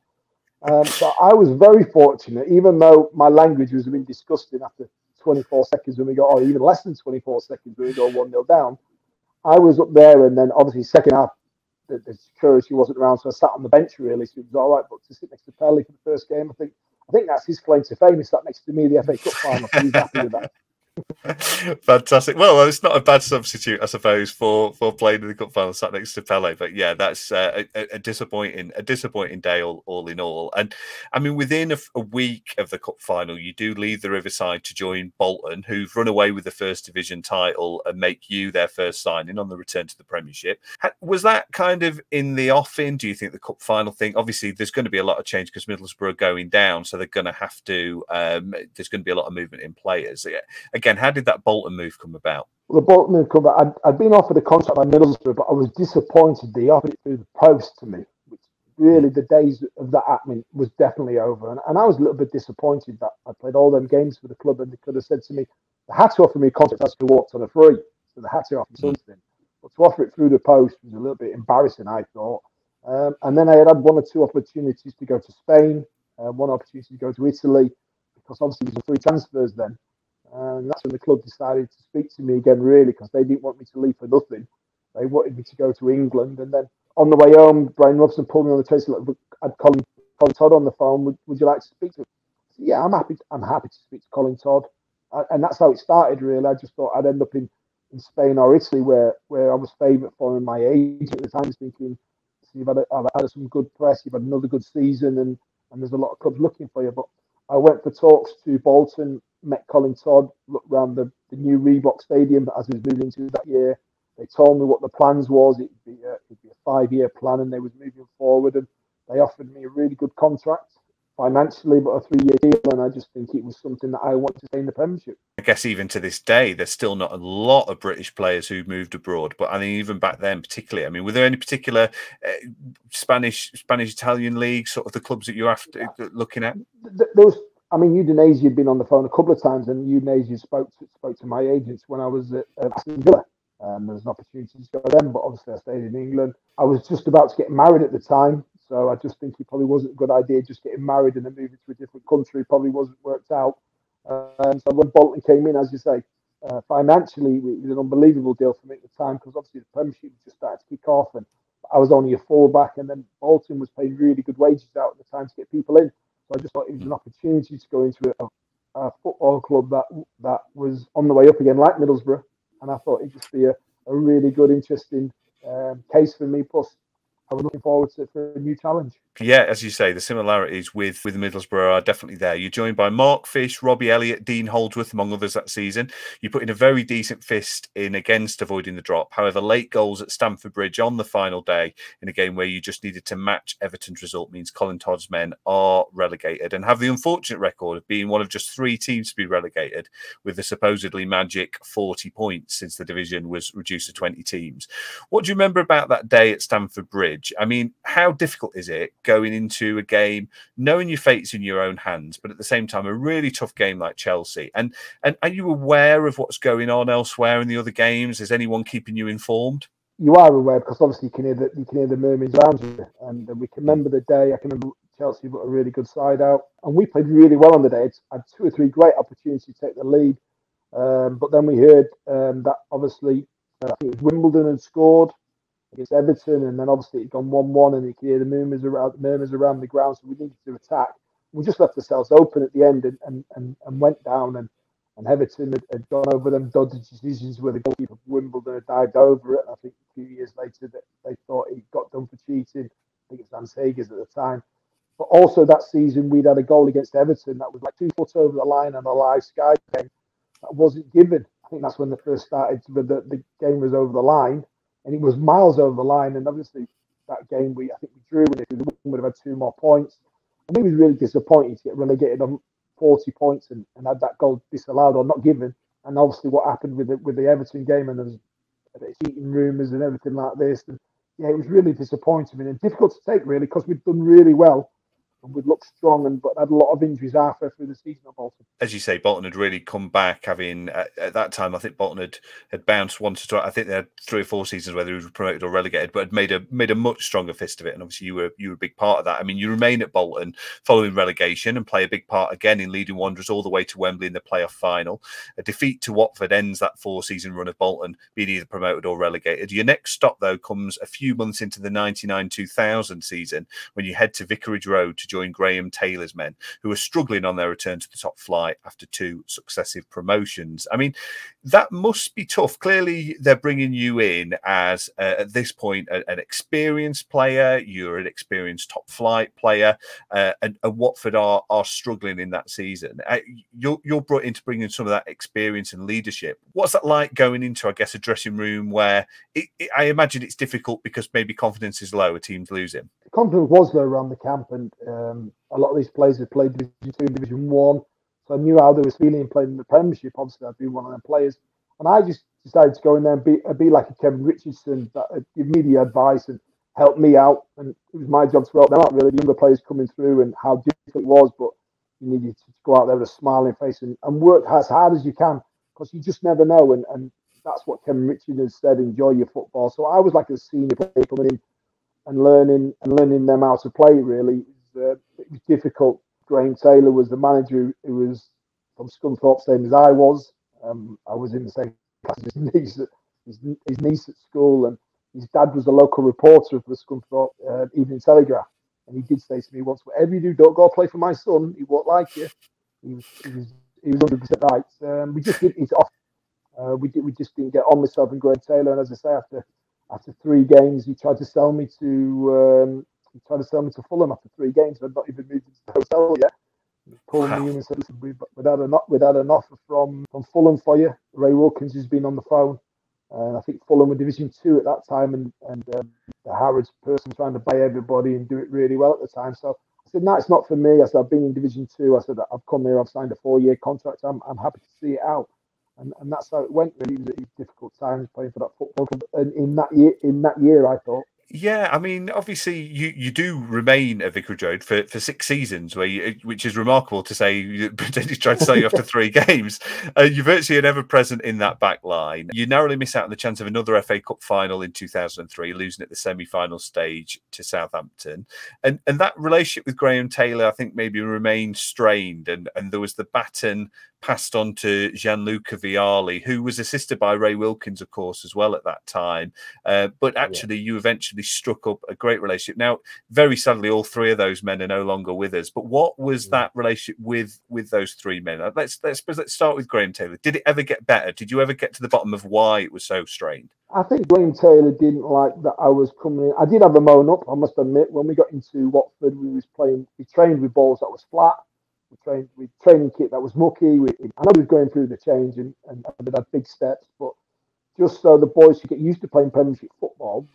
[SPEAKER 1] So I was very fortunate, even though my language was a bit disgusting after 24 seconds when we got, or even less than 24 seconds when we go 1-0 down. I was up there, and then obviously second half, the security wasn't around, so I sat on the bench really. So it was all right, but to sit next to Pele for the first game, I think that's his claim to fame. He sat next to me the FA Cup final, so he's happy with that.
[SPEAKER 2] Fantastic. Well, it's not a bad substitute, I suppose, for playing in the cup final, sat next to Pele. But yeah, that's a disappointing day all in all. And I mean, within a week of the cup final, you do leave the Riverside to join Bolton, who've run away with the first division title and make you their first signing on the return to the Premiership. Was that kind of in the offing? Do you think the cup final thing? Obviously, there's going to be a lot of change because Middlesbrough are going down, so they're going to have to. There's going to be a lot of movement in players. again, how did that Bolton move come about?
[SPEAKER 1] Well, the Bolton move come back. I'd been offered a contract by Middlesbrough, but I was disappointed they offered it through the post to me, which really the days of that happening was definitely over. And I was a little bit disappointed that I played all them games for the club and they could have said to me, they had to offer me a contract as to walk on a free. So they had to offer something. But to offer it through the post was a little bit embarrassing, I thought. And then I had one or two opportunities to go to Spain, one opportunity to go to Italy, because obviously there were free transfers then. And that's when the club decided to speak to me again, really, because they didn't want me to leave for nothing. They wanted me to go to England. And then on the way home, Brian Robson pulled me on the train. Look, I had Colin Todd on the phone. Would you like to speak to him? Said, yeah, I'm happy to speak to Colin Todd. And that's how it started, really. I just thought I'd end up in Spain or Italy, where I was favourite for. And my agent at the time was thinking, you've had some good press, you've had another good season, and there's a lot of clubs looking for you. But I went for talks to Bolton, met Colin Todd, looked around the new Reebok Stadium as we was moving into that year. They told me what the plans was. It'd be a 5-year plan, and they was moving forward. And they offered me a really good contract financially, but a 3-year deal. And I just think it was something that I wanted to stay in the Premiership.
[SPEAKER 2] I guess even to this day, there's still not a lot of British players who moved abroad. But I mean, even back then, particularly, I mean, were there any particular Spanish Italian leagues, sort of the clubs that you're after looking at?
[SPEAKER 1] There was. I mean, Udinese had been on the phone a couple of times, and Udinese spoke to my agents when I was at Aston Villa. There was an opportunity to go to them, but obviously I stayed in England. I was just about to get married at the time, so I just think it probably wasn't a good idea just getting married and then moving to a different country. Probably wasn't worked out. So when Bolton came in, as you say, financially, it was an unbelievable deal for me at the time because obviously the Premiership just started to kick off, and I was only a fullback, and then Bolton was paying really good wages out at the time to get people in. So I just thought it was an opportunity to go into a football club that was on the way up again, like Middlesbrough. And I thought it'd just be a really good, interesting case for me. Plus, I was looking forward to it for a new challenge.
[SPEAKER 2] Yeah, as you say, the similarities with Middlesbrough are definitely there. You're joined by Mark Fish, Robbie Elliott, Dean Holdsworth, among others that season. You put in a very decent fist in against avoiding the drop. However, late goals at Stamford Bridge on the final day in a game where you just needed to match Everton's result means Colin Todd's men are relegated and have the unfortunate record of being one of just 3 teams to be relegated with the supposedly magic 40 points since the division was reduced to 20 teams. What do you remember about that day at Stamford Bridge? I mean, how difficult is it going into a game, knowing your fate's in your own hands, but at the same time, a really tough game like Chelsea? And are you aware of what's going on elsewhere in the other games? Is anyone keeping you informed?
[SPEAKER 1] You are aware because obviously you can hear the murmurs around you, and we can remember the day. I can remember Chelsea put a really good side out, and we played really well on the day. It's had 2 or 3 great opportunities to take the lead, but then we heard that obviously I think it was Wimbledon had scored against Everton, and then obviously it had gone 1-1, and you could hear the murmurs around the ground, so we needed to attack. We just left ourselves open at the end and went down, and Everton had gone over them dodgy decisions where the goalkeeper of Wimbledon had dived over it. I think a few years later that they thought he got done for cheating. I think it's Van Sagers at the time. But also that season we'd had a goal against Everton that was like 2 foot over the line on a live Sky game that wasn't given. I think that's when they first started. The game was over the line, and it was miles over the line. And obviously that game I think we drew, and if we would have had 2 more points. And we was really disappointed to get relegated on 40 points and had that goal disallowed or not given. And obviously what happened with the Everton game, and there was a bit of cheating rumours and everything like this. And yeah, it was really disappointing and difficult to take, really, because we'd done really well. We'd looked strong, but had a lot of injuries halfway through the season at Bolton.
[SPEAKER 2] As you say, Bolton had really come back, having at that time, I think Bolton had bounced once or twice. I think they had 3 or 4 seasons where they were promoted or relegated, but had made a much stronger fist of it. And obviously, you were a big part of that. I mean, you remain at Bolton following relegation and play a big part again in leading Wanderers all the way to Wembley in the playoff final. A defeat to Watford ends that 4-season run of Bolton being either promoted or relegated. Your next stop, though, comes a few months into the 99-2000 season when you head to Vicarage Road to join Graham Taylor's men, who are struggling on their return to the top flight after 2 successive promotions. I mean, that must be tough. Clearly, they're bringing you in as, at this point, an experienced player. You're an experienced top flight player, and Watford are struggling in that season. You're brought in to bring in some of that experience and leadership. What's that like going into, I guess, a dressing room where I imagine it's difficult because maybe confidence is low, a team's losing?
[SPEAKER 1] Confidence was low around the camp, and a lot of these players had played Division 2 and Division 1, So I knew how they was feeling playing in the Premiership. Obviously, I'd be one of them players. And I just decided to go in there and be like a Kevin Richardson, that give me the advice and help me out. And it was my job to help them out, really, the younger players coming through and how difficult it was. But you needed to go out there with a smiling face and work as hard as you can, because you just never know. And that's what Kevin Richardson said, enjoy your football. So I was like a senior player coming in and learning them how to play, really. It was difficult. Graham Taylor was the manager, who was from Scunthorpe, same as I was. I was in the same class as his niece at school, and his dad was a local reporter for the Scunthorpe Evening Telegraph. And he did say to me once, whatever you do, don't go play for my son. He won't like you. He was 100% right. We just didn't hit it off. We just didn't get on, myself and Graham Taylor. And as I say, after 3 games, he tried to sell me to Fulham after 3 games. I'd not even moved into the hotel yet. He pulled me in and said, "Listen, we've had an offer from Fulham for you. Ray Wilkins has been on the phone." And I think Fulham were Division 2 at that time, and the Harrods person trying to buy everybody and do it really well at the time. So I said, "No, it's not for me." I said, "I've been in Division 2. I said, "I've come here. I've signed a 4-year contract. I'm happy to see it out." And that's how it went. Really, it was difficult times playing for that football club. And in that year, I thought.
[SPEAKER 2] Yeah, I mean, obviously, you do remain at Vicarage Road for 6 seasons, which is remarkable to say. You potentially tried to sell you after 3 games. You're virtually an ever-present in that back line. You narrowly miss out on the chance of another FA Cup final in 2003, losing at the semi-final stage to Southampton. And that relationship with Graham Taylor, I think, maybe remained strained. And there was the baton passed on to Gianluca Vialli, who was assisted by Ray Wilkins, of course, as well at that time. But actually, you eventually struck up a great relationship. Now, very sadly, all 3 of those men are no longer with us. But what was that relationship with those 3 men? Let's start with Graham Taylor. Did it ever get better? Did you ever get to the bottom of why it was so strained?
[SPEAKER 1] I think Graham Taylor didn't like that I was coming in. I did have a moan up, I must admit. When we got into Watford, we trained with balls that was flat. We trained with training kit that was mucky. I know we were going through the change and we had big steps, but just so the boys could get used to playing Premiership football.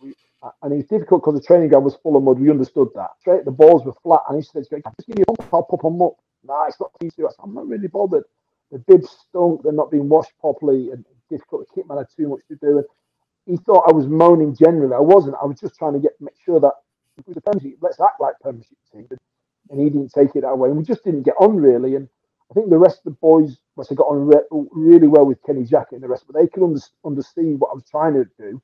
[SPEAKER 1] And it was difficult because the training ground was full of mud. We understood that. The balls were flat, and he said, "Just give me a pump, I'll pop them up." Nah, it's not easy. I said, "I'm not really bothered. The bibs stunk. They're not being washed properly, and it's difficult. The kit man had too much to do." And he thought I was moaning generally. I wasn't. I was just trying to make sure that if we were the Premiership, let's act like Premiership team. And he didn't take it that way, and we just didn't get on really. And I think the rest of the boys must have got on really well with Kenny Jackett and the rest, but they could understand what I was trying to do.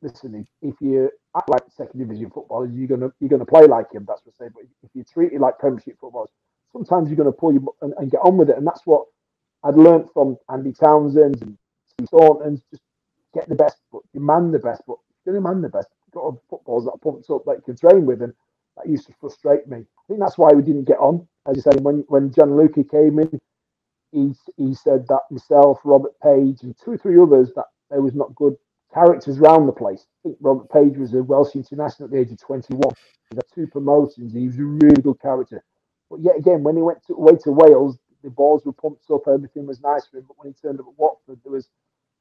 [SPEAKER 1] Listen, if you act like second division footballers, you're gonna play like him. That's what I say. But if you treat it like Premiership footballers, sometimes you're gonna pull you and get on with it. And that's what I'd learned from Andy Townsend and Steve Thornton. Just get the best, but demand the best. But if you're gonna demand the best, you've got footballers that are pumped up that you can train with, and that used to frustrate me. I think that's why we didn't get on. As you said, when Gianluca came in, he said that myself, Robert Page, and 2 or 3 others, that there was not good characters around the place. I think Robert Page was a Welsh international at the age of 21. He had 2 promotions. He was a really good character. But yet again, when he went away to Wales, the balls were pumped up, everything was nice for him. But when he turned up at Watford, there was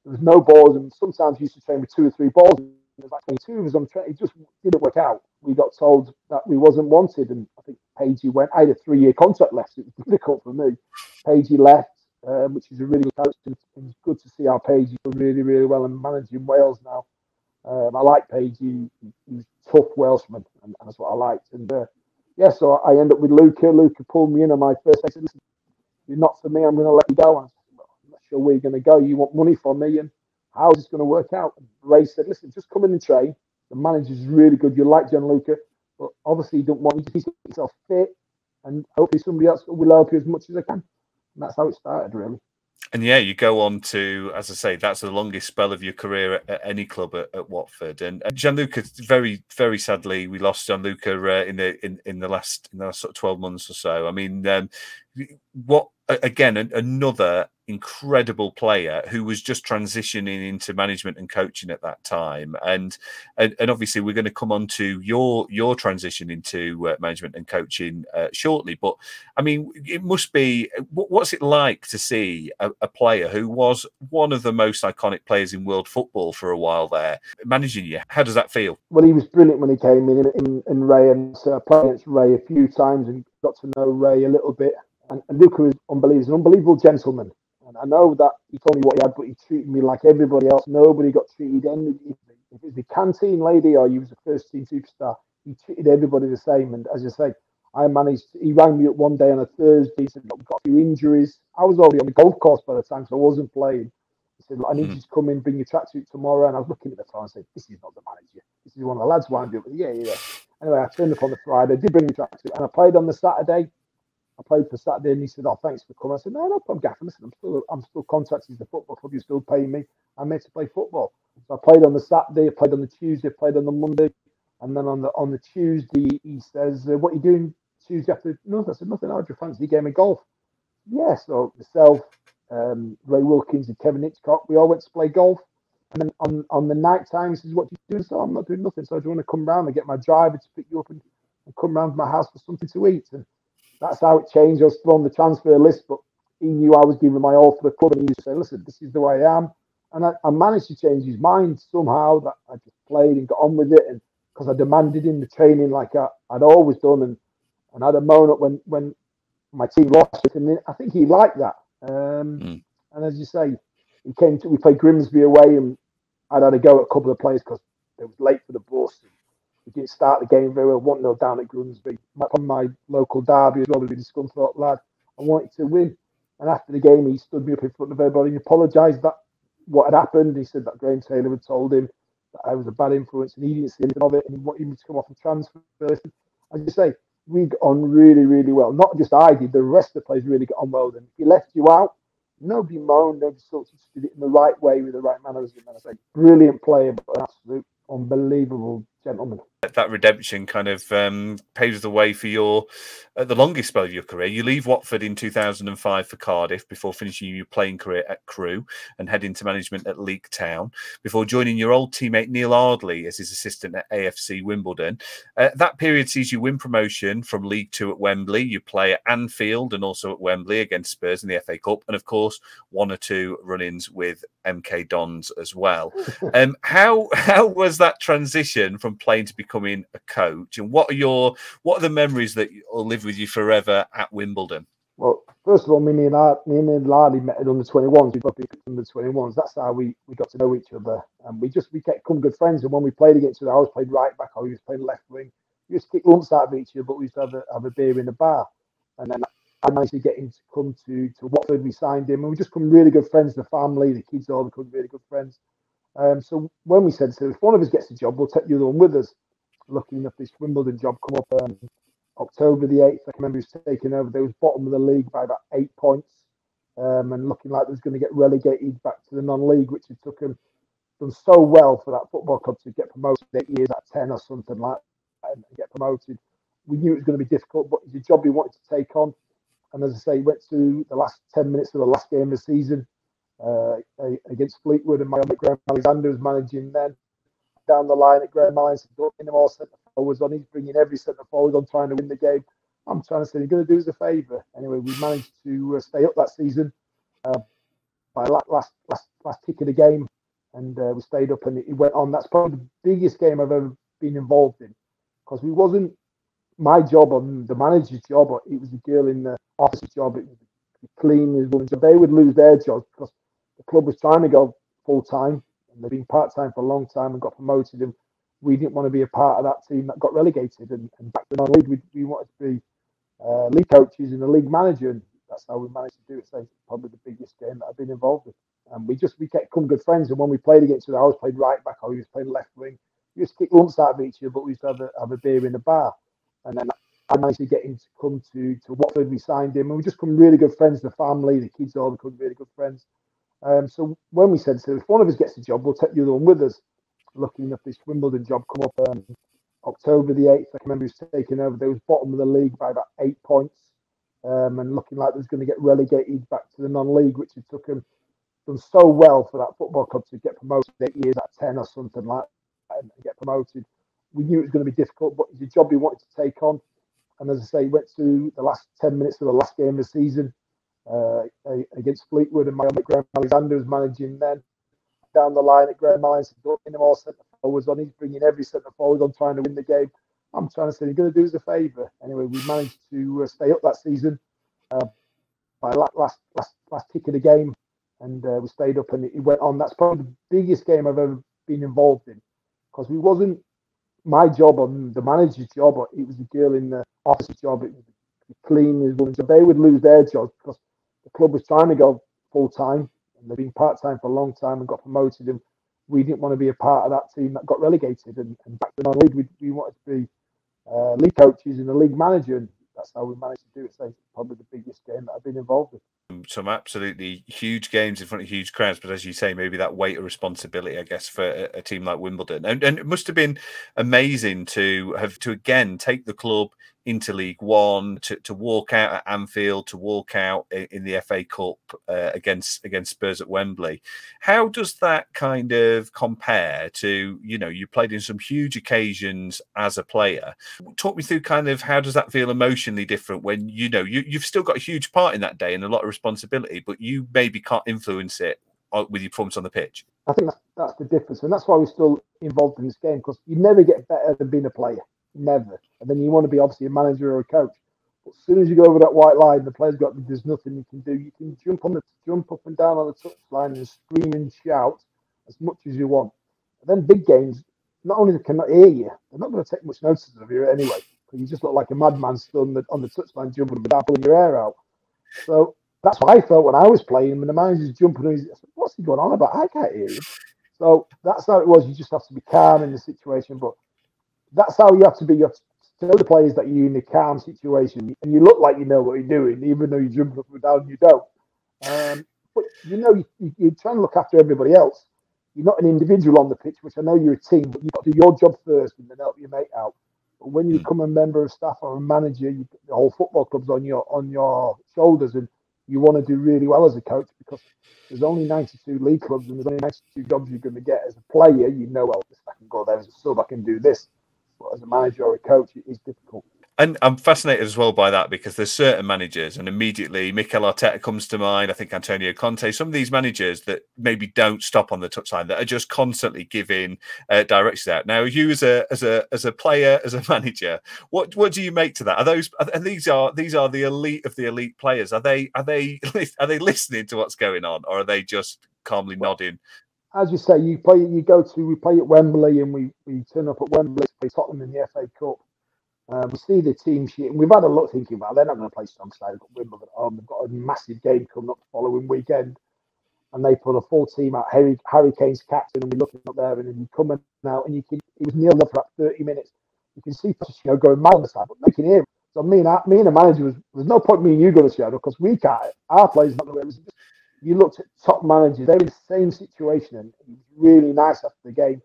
[SPEAKER 1] no balls, and sometimes he used to train with 2 or 3 balls. It was like 22 of us on training. It just didn't work out. We got told that we wasn't wanted, and I think Pagey went. I had a 3-year contract left. It was difficult for me. Pagey left, which is a really good coach. It's good to see how Pagey done really, really well and managing Wales now. I like Pagey. He's a tough Welshman, and that's what I liked. And so I end up with Luca. Luca pulled me in on my first. I said, "Listen, you're not for me. I'm going to let you go." I said, "Well, I'm not sure where you're going to go. You want money from me, and how's this going to work out?" And Ray said, "Listen, just come in and train. The manager's really good. You like Gianluca, but obviously you don't want you to keep yourself fit, and hopefully somebody else will help you as much as I can." And that's how it started, really.
[SPEAKER 2] And yeah, you go on to, as I say, that's the longest spell of your career at any club at Watford. And Gianluca, very, very sadly, we lost Gianluca in the last sort of 12 months or so. I mean, another incredible player who was just transitioning into management and coaching at that time, and obviously we're going to come on to your transition into management and coaching shortly. But I mean, it must be, what's it like to see a player who was one of the most iconic players in world football for a while there managing you? How does that feel?
[SPEAKER 1] Well, he was brilliant when he came in Ray, and so I played against Ray a few times and got to know Ray a little bit. And Luca is unbelievable. He's an unbelievable gentleman. And I know that he told me what he had, but he treated me like everybody else. Nobody got treated. If it was the canteen lady or he was a first team superstar, he treated everybody the same. And as I say, he rang me up one day on a Thursday. He said, we've got a few injuries. I was already on the golf course by the time, so I wasn't playing. He said, I need you to come in, bring your tracksuit tomorrow. And I was looking at the phone and said, this is not the manager. This is one of the lads wound up. Yeah. Anyway, I turned up on the Friday, did bring the tracksuit, and I played on the Saturday. I played for Saturday, and he said, thanks for coming. I said, no problem, Gaffer. Listen, I'm still contracted to the football club. You're still paying me. I'm made to play football. So I played on the Saturday, I played on the Tuesday, I played on the Monday. And then on the Tuesday, he says, what are you doing Tuesday after? No, I said, nothing. I just fancy a game of golf. Yeah, so myself, Ray Wilkins and Kevin Hitchcock, we all went to play golf. And then on the night time, he says, what do you do? So I'm not doing nothing. So do you want to come round and get my driver to pick you up and come round to my house for something to eat? And that's how it changed. I was still on the transfer list, but he knew I was giving my all for the club. And he used to say, listen, this is the way I am. And I managed to change his mind somehow, that I just played and got on with it. And because I demanded him the training like I'd always done. And I had a moan up when my team lost it. And I think he liked that. And as you say, we played Grimsby away, and I'd had a go at a couple of players because they was late for the bus. We didn't start the game very well, 1-0 down at Grimsby. On my local derby as well, with the Scunthorpe lad, I wanted to win. And after the game, he stood me up in front of everybody and apologised that what had happened. He said that Graham Taylor had told him that I was a bad influence and he didn't see anything of it and he wanted me to come off the transfer list. As you say, we got on really, really well. Not just I did, the rest of the players really got on well. Then if he left you out, nobody moaned, nobody sort of did it in the right way with the right mannerism. And I say, brilliant player, but an absolute unbelievable gentleman.
[SPEAKER 2] That redemption kind of paves the way for the longest spell of your career. You leave Watford in 2005 for Cardiff before finishing your playing career at Crewe and head into management at Leek Town before joining your old teammate Neil Ardley as his assistant at AFC Wimbledon. That period sees you win promotion from League Two at Wembley. You play at Anfield and also at Wembley against Spurs in the FA Cup, and of course 1 or 2 run-ins with MK Dons as well. How was that transition from playing to becoming a coach, and what are the memories that will live with you forever at Wimbledon?
[SPEAKER 1] Well, first of all, me and Lardy met at under 21s. We both picked under 21s. That's how we got to know each other, and we became good friends. And when we played against each other, I was playing right back, or he was playing left wing. We used to kick lumps out of each other, but we used to have a beer in the bar. And then I managed to get him to come to Watford. We signed him, and we just become really good friends. The family, the kids, all become really good friends. So when we said, so if one of us gets a job, we'll take the other one with us. Looking at this Wimbledon job come up October the 8th. I can remember he was taking over. They was bottom of the league by about 8 points, and looking like they was going to get relegated back to the non-league, which it took them done so well for that football club to get promoted 8 years out of 10 or something like that, and get promoted. We knew it was going to be difficult, but it's a job he wanted to take on. And as I say, he went to the last 10 minutes of the last game of the season against Fleetwood, and my mate Graham Alexander was managing then. Down the line at Graham Allen, bringing them all centre forwards on. He's bringing every centre forward on, trying to win the game. I'm trying to say, you're going to do us a favour. Anyway, we managed to stay up that season by last kick of the game, and we stayed up, and it went on. That's probably the biggest game I've ever been involved in, because it wasn't my job or the manager's job, or it was the girl in the office's job. It was the cleaner's woman's job. They would lose their jobs because the club was trying to go full time. And they've been part-time for a long time and got promoted, and we didn't want to be a part of that team that got relegated and back to the non-league. We wanted to be league coaches and a league manager, and that's how we managed to do it. So it's probably the biggest game that I've been involved with. And we became good friends, and when we played against each other, I was playing right back, or he was playing left wing. We used to kick lumps out of each other, but we used to have a beer in the bar. And then I managed to get him to come to Watford. We signed him, and we just become really good friends. The family, the kids all become really good friends. So when we said, so if one of us gets a job, we'll take the other one with us. Looking at this Wimbledon job come up October the 8th. I can remember he was taking over. They was bottom of the league by about 8 points, and looking like they was going to get relegated back to the non-league, which it took them done so well for that football club to get promoted 8 years out of 10 or something like that, and get promoted. We knew it was going to be difficult, but it's a job we wanted to take on. And as I say, went to the last 10 minutes of the last game of the season against Fleetwood, and my mate Graham Alexander was managing then. Down the line at Graham Allen, bringing them all centre forwards on. He's bringing every centre forward on, trying to win the game. I'm trying to say, you're going to do us a favour. Anyway, we managed to stay up that season by last kick of the game, and we stayed up and it went on. That's probably the biggest game I've ever been involved in, because it wasn't my job or the manager's job, or it was the girl in the office's job. It was the cleaners' job. They would lose their jobs because the club was trying to go full time and they've been part time for a long time and got promoted. And we didn't want to be a part of that team that got relegated and back to non-league. We wanted to be league coaches and a league manager, and that's how we managed to do it. So it's probably the biggest game that I've been involved with.
[SPEAKER 2] Some absolutely huge games in front of huge crowds, but as you say, maybe that weight of responsibility, I guess, for a team like Wimbledon, and it must have been amazing to have to again take the club into League One, to walk out at Anfield, to walk out in the FA Cup against Spurs at Wembley. How does that kind of compare to, you know, you played in some huge occasions as a player? Talk me through kind of how does that feel emotionally different when, you know, you've still got a huge part in that day and a lot of responsibility, but you maybe can't influence it with your performance on the pitch?
[SPEAKER 1] I think that's the difference, and that's why we're still involved in this game, because you never get better than being a player. Never. And then you want to be obviously a manager or a coach. But as soon as you go over that white line, the player's there's nothing you can do. You can jump up and down on the touchline and scream and shout as much as you want. But then big games, not only they cannot hear you, they're not going to take much notice of you anyway, because you just look like a madman still on the touchline jumping without pulling your hair out. So that's what I felt when I was playing. When the manager's jumping, I said, what's he going on about? I can't hear you. So that's how it was. You just have to be calm in the situation. But that's how you have to be. You have to tell the players that you're in a calm situation and you look like you know what you're doing, even though you're jumping up and down and you don't. But you know, you're trying to look after everybody else. You're not an individual on the pitch, which I know you're a team, but you've got to do your job first and then help your mate out. But when you become a member of staff or a manager, the whole football club's on your shoulders, and you want to do really well as a coach, because there's only 92 league clubs and there's only 92 jobs you're going to get. As a player, you know, well, if I can go there as a sub, I can do this. But as a manager or a coach, it's difficult.
[SPEAKER 2] And I'm fascinated as well by that, because there's certain managers, and immediately Mikel Arteta comes to mind. I think Antonio Conte, some of these managers that maybe don't stop on the touchline, that are just constantly giving directions out. Now, you as a player, as a manager, what do you make to that? These are the elite of the elite players? Are they listening to what's going on, or are they just calmly nodding?
[SPEAKER 1] As you say, we play at Wembley, and we turn up at Wembley to play Tottenham in the FA Cup. We see the team sheet, and we've had a look thinking, well, they're not going to play strong side. They've got Wimbledon at home. They've got a massive game coming up the following weekend, and they put a full team out. Harry Kane's captain, and we're looking up there, and then you come out, and it was 0-0 for about 30 minutes. You can see Pochettino going mad on the side, but they can hear him. So me and the manager there's no point me and you going to shadow, because we can't. Our players not going to. You looked at top managers; they're in the same situation, and it was really nice after the game.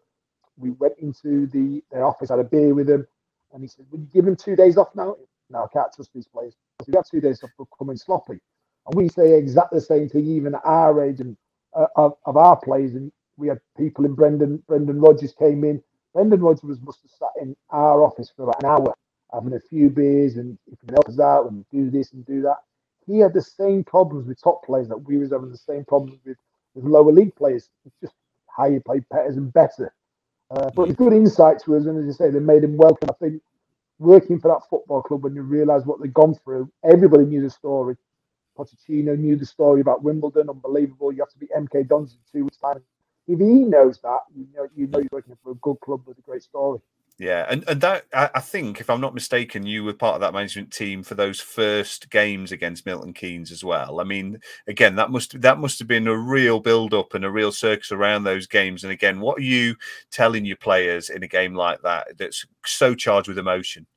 [SPEAKER 1] We went into their office, had a beer with them. And he said, "Will you give them 2 days off now?" No, I can't trust these players. If we got 2 days off, they'll come in sloppy. And we say exactly the same thing, even at our age and of our players. And we had people in Brendan Rodgers came in. Brendan Rodgers must have sat in our office for about an hour, having a few beers, and if he can help us out and do this and do that. He had the same problems with top players that we was having the same problems with lower league players. It's just how you play better and better. But it's good insight to us, and as you say, they made him welcome. I think working for that football club, when you realise what they've gone through, everybody knew the story. Pochettino knew the story about Wimbledon, unbelievable. You have to be MK Dons in 2 weeks' time. If he knows that, you know you're working for a good club with a great story.
[SPEAKER 2] Yeah, and that, I think, if I'm not mistaken, you were part of that management team for those first games against Milton Keynes as well. I mean, again, that must have been a real build-up and a real circus around those games. And again, what are you telling your players in a game like that that's so charged with emotion?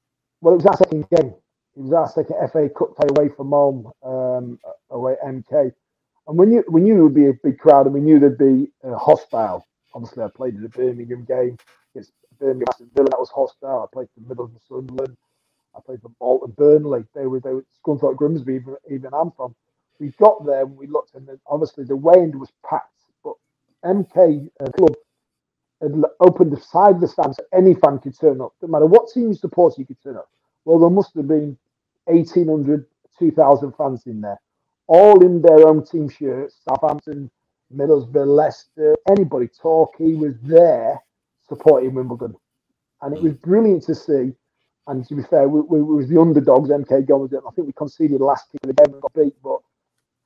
[SPEAKER 1] Well, it was our second game. It was our second FA Cup play away from home, away at MK. And we knew there would be a big crowd, and we knew there'd be hostile. Obviously, I played in the Birmingham game against Birmingham, Aston Villa, that was hostile. I played for Middlesbrough, Sunderland. I played for Bolton, Burnley. They were Scunthorpe, Grimsby, even I'm from. We got there and we looked, and obviously the way was packed. But MK club had opened the side of the stand so any fan could turn up. No matter what team you support, you could turn up. Well, there must have been 1,800, 2,000 fans in there, all in their own team shirts. Southampton, Middlesbrough, Leicester, anybody. Torquay was there supporting Wimbledon, and it was brilliant to see. And to be fair, we was the underdogs. MK gone with it. I think we conceded the last kick of the game and got beat, but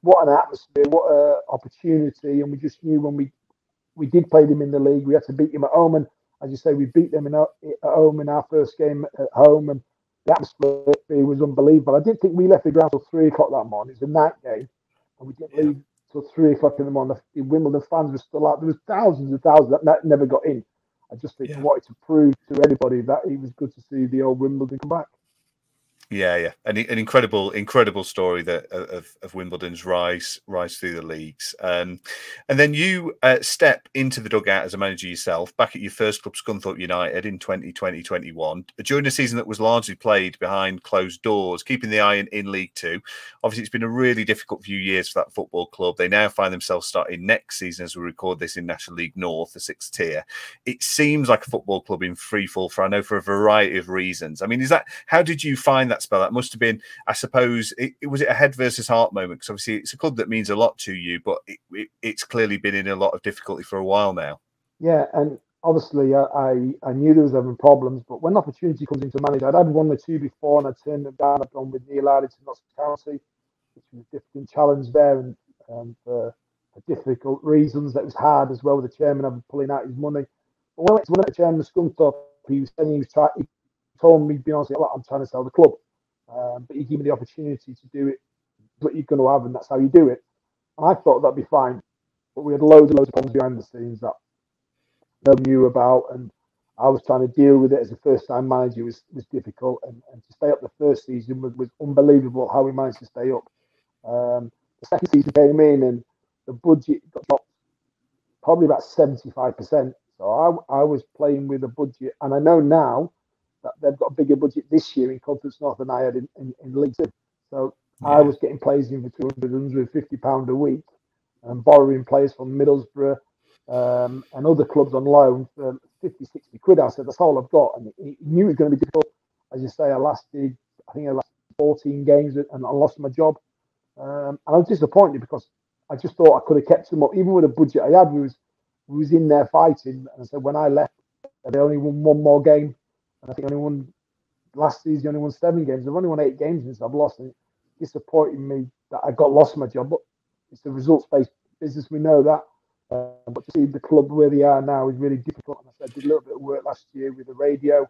[SPEAKER 1] what an atmosphere, what an opportunity. And we just knew when we did play them in the league, we had to beat them at home. And as you say, we beat them at home in our first game at home. And the atmosphere was unbelievable. I didn't think we left the ground till 3 o'clock that morning. It was a night game. And we didn't leave till 3 o'clock in the morning. The Wimbledon fans were still out. There was thousands and thousands that never got in. I just think I wanted to prove to everybody that it was good to see the old Wimbledon come back.
[SPEAKER 2] Yeah. An incredible story that of Wimbledon's rise through the leagues. And then you step into the dugout as a manager yourself back at your first club, Scunthorpe United, in 2020-21, during a season that was largely played behind closed doors, keeping the eye in League Two. Obviously, it's been a really difficult few years for that football club. They now find themselves starting next season as we record this in National League North, the 6th tier. It seems like a football club in free fall for a variety of reasons. I mean, how did you find that spell? That must have been, I suppose, was it a head versus heart moment? Because obviously it's a club that means a lot to you, but it's clearly been in a lot of difficulty for a while now.
[SPEAKER 1] Yeah, and obviously I knew there was having problems, but when opportunity comes into manager, I'd had 1 or 2 before and I turned them down. I've gone with Neil Cox to Notts County, which was a different challenge there, and for difficult reasons. That was hard as well with the chairman having pulling out his money. But when I went to the chairman of Scunthorpe, he told me, to be honest, I'm trying to sell the club. But he gave me the opportunity to do it. What you're going to have, and that's how you do it. And I thought that'd be fine, but we had loads of problems behind the scenes that nobody knew about, and I was trying to deal with it as a first-time manager was difficult, and to stay up the first season was unbelievable how we managed to stay up. The second season came in, and the budget got dropped probably about 75%. So I was playing with a budget, and I know now that they've got a bigger budget this year in Conference North than I had in League Two. So I was getting players in for £200, £150 a week, and borrowing players from Middlesbrough and other clubs on loan for 50, 60 quid. I said, that's all I've got. And he knew it was going to be difficult. As you say, I lasted 14 games and I lost my job. And I was disappointed because I just thought I could have kept them up. Even with the budget I had, we was in there fighting. And I said, when I left, they only won 1 more game. And I think last season, only won 7 games. I've only won 8 games since I've lost. And it's disappointing me that I lost my job. But it's a results-based business. We know that. But to see the club where they are now is really difficult. And I said I did a little bit of work last year with the radio.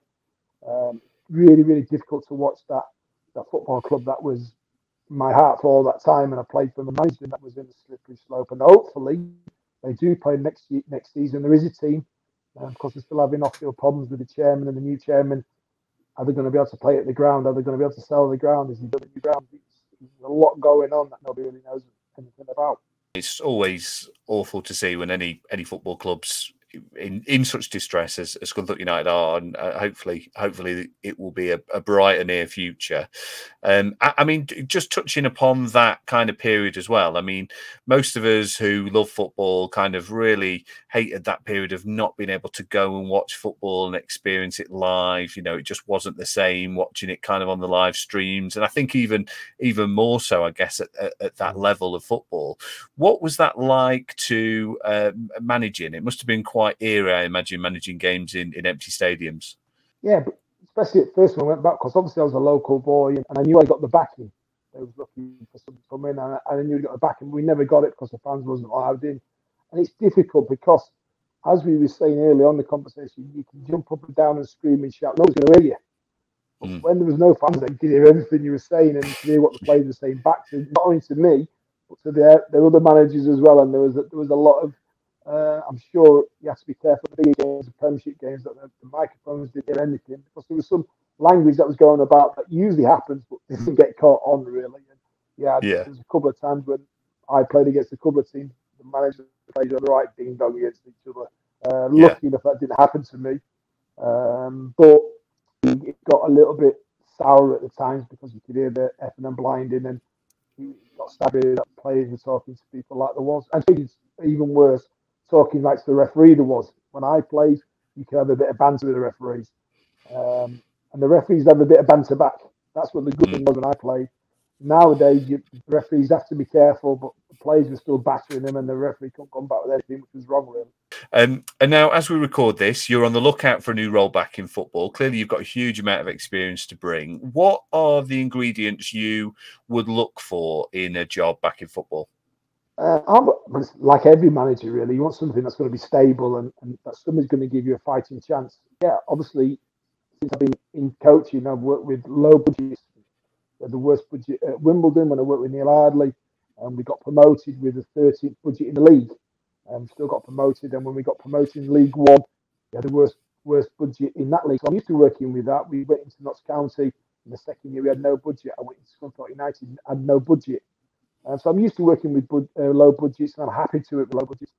[SPEAKER 1] Really, really difficult to watch that football club that was my heart for all that time. And I played for the management that was in the slippery slope. And hopefully they do play next season. There is a team. Because they're still having off-field problems with the chairman and the new chairman. Are they going to be able to play at the ground? Are they going to be able to sell the ground? Is he building the ground? There's a lot going on that nobody really knows anything about.
[SPEAKER 2] It's always awful to see when any football clubs in such distress as Scunthorpe United are, and hopefully it will be a brighter near future. I mean, just touching upon that kind of period as well. I mean, most of us who love football kind of really hated that period of not being able to go and watch football and experience it live. You know, it just wasn't the same watching it kind of on the live streams, and I think even more so, I guess, at that level of football. What was that like to managing? It must have been quite eerie, I imagine, managing games in empty stadiums.
[SPEAKER 1] Yeah, but especially at first when I went back, because obviously I was a local boy and I knew I got the backing. I was looking for something to come in, and I knew I got the backing. We never got it because the fans wasn't allowed in. And it's difficult because, as we were saying earlier on the conversation, you can jump up and down and scream and shout. No one's going to hear you. But when there was no fans, they could hear everything you were saying and hear what the players were saying back to, not only to me, but to their other managers as well. And there was a lot of, I'm sure you have to be careful with the big games, the Premiership games, that the microphones didn't hear anything, because there was some language that was going about that usually happens, but didn't get caught on really. And there was a couple of times when I played against a couple of teams, the managers played on the right ding dong against each other. Lucky enough that didn't happen to me, but it got a little bit sour at the times because you could hear the effing and blinding, and you got stabbed that players were talking to people like there was. I think it's even worse, talking like to the referee there was. When I played, you could have a bit of banter with the referees. And the referees have a bit of banter back. That's what the good thing was when I played. Nowadays, referees have to be careful, but the players were still battering him, and the referee couldn't come back with anything, which was wrong with him.
[SPEAKER 2] And now, as we record this, you're on the lookout for a new role back in football. Clearly, you've got a huge amount of experience to bring. What are the ingredients you would look for in a job back in football?
[SPEAKER 1] Like every manager, really, you want something that's going to be stable and that somebody's going to give you a fighting chance. Yeah, obviously, since I've been in coaching, I've worked with low budgets. The worst budget at Wimbledon when I worked with Neil Hardley, and we got promoted with the 13th budget in the league. Still got promoted, and when we got promoted in League One, we had the worst budget in that league. So I'm used to working with that. We went into Notts County in the second year. We had no budget. I went into Scunthorpe United and had no budget. So I'm used to working with low budgets, and I'm happy to work with low budgets.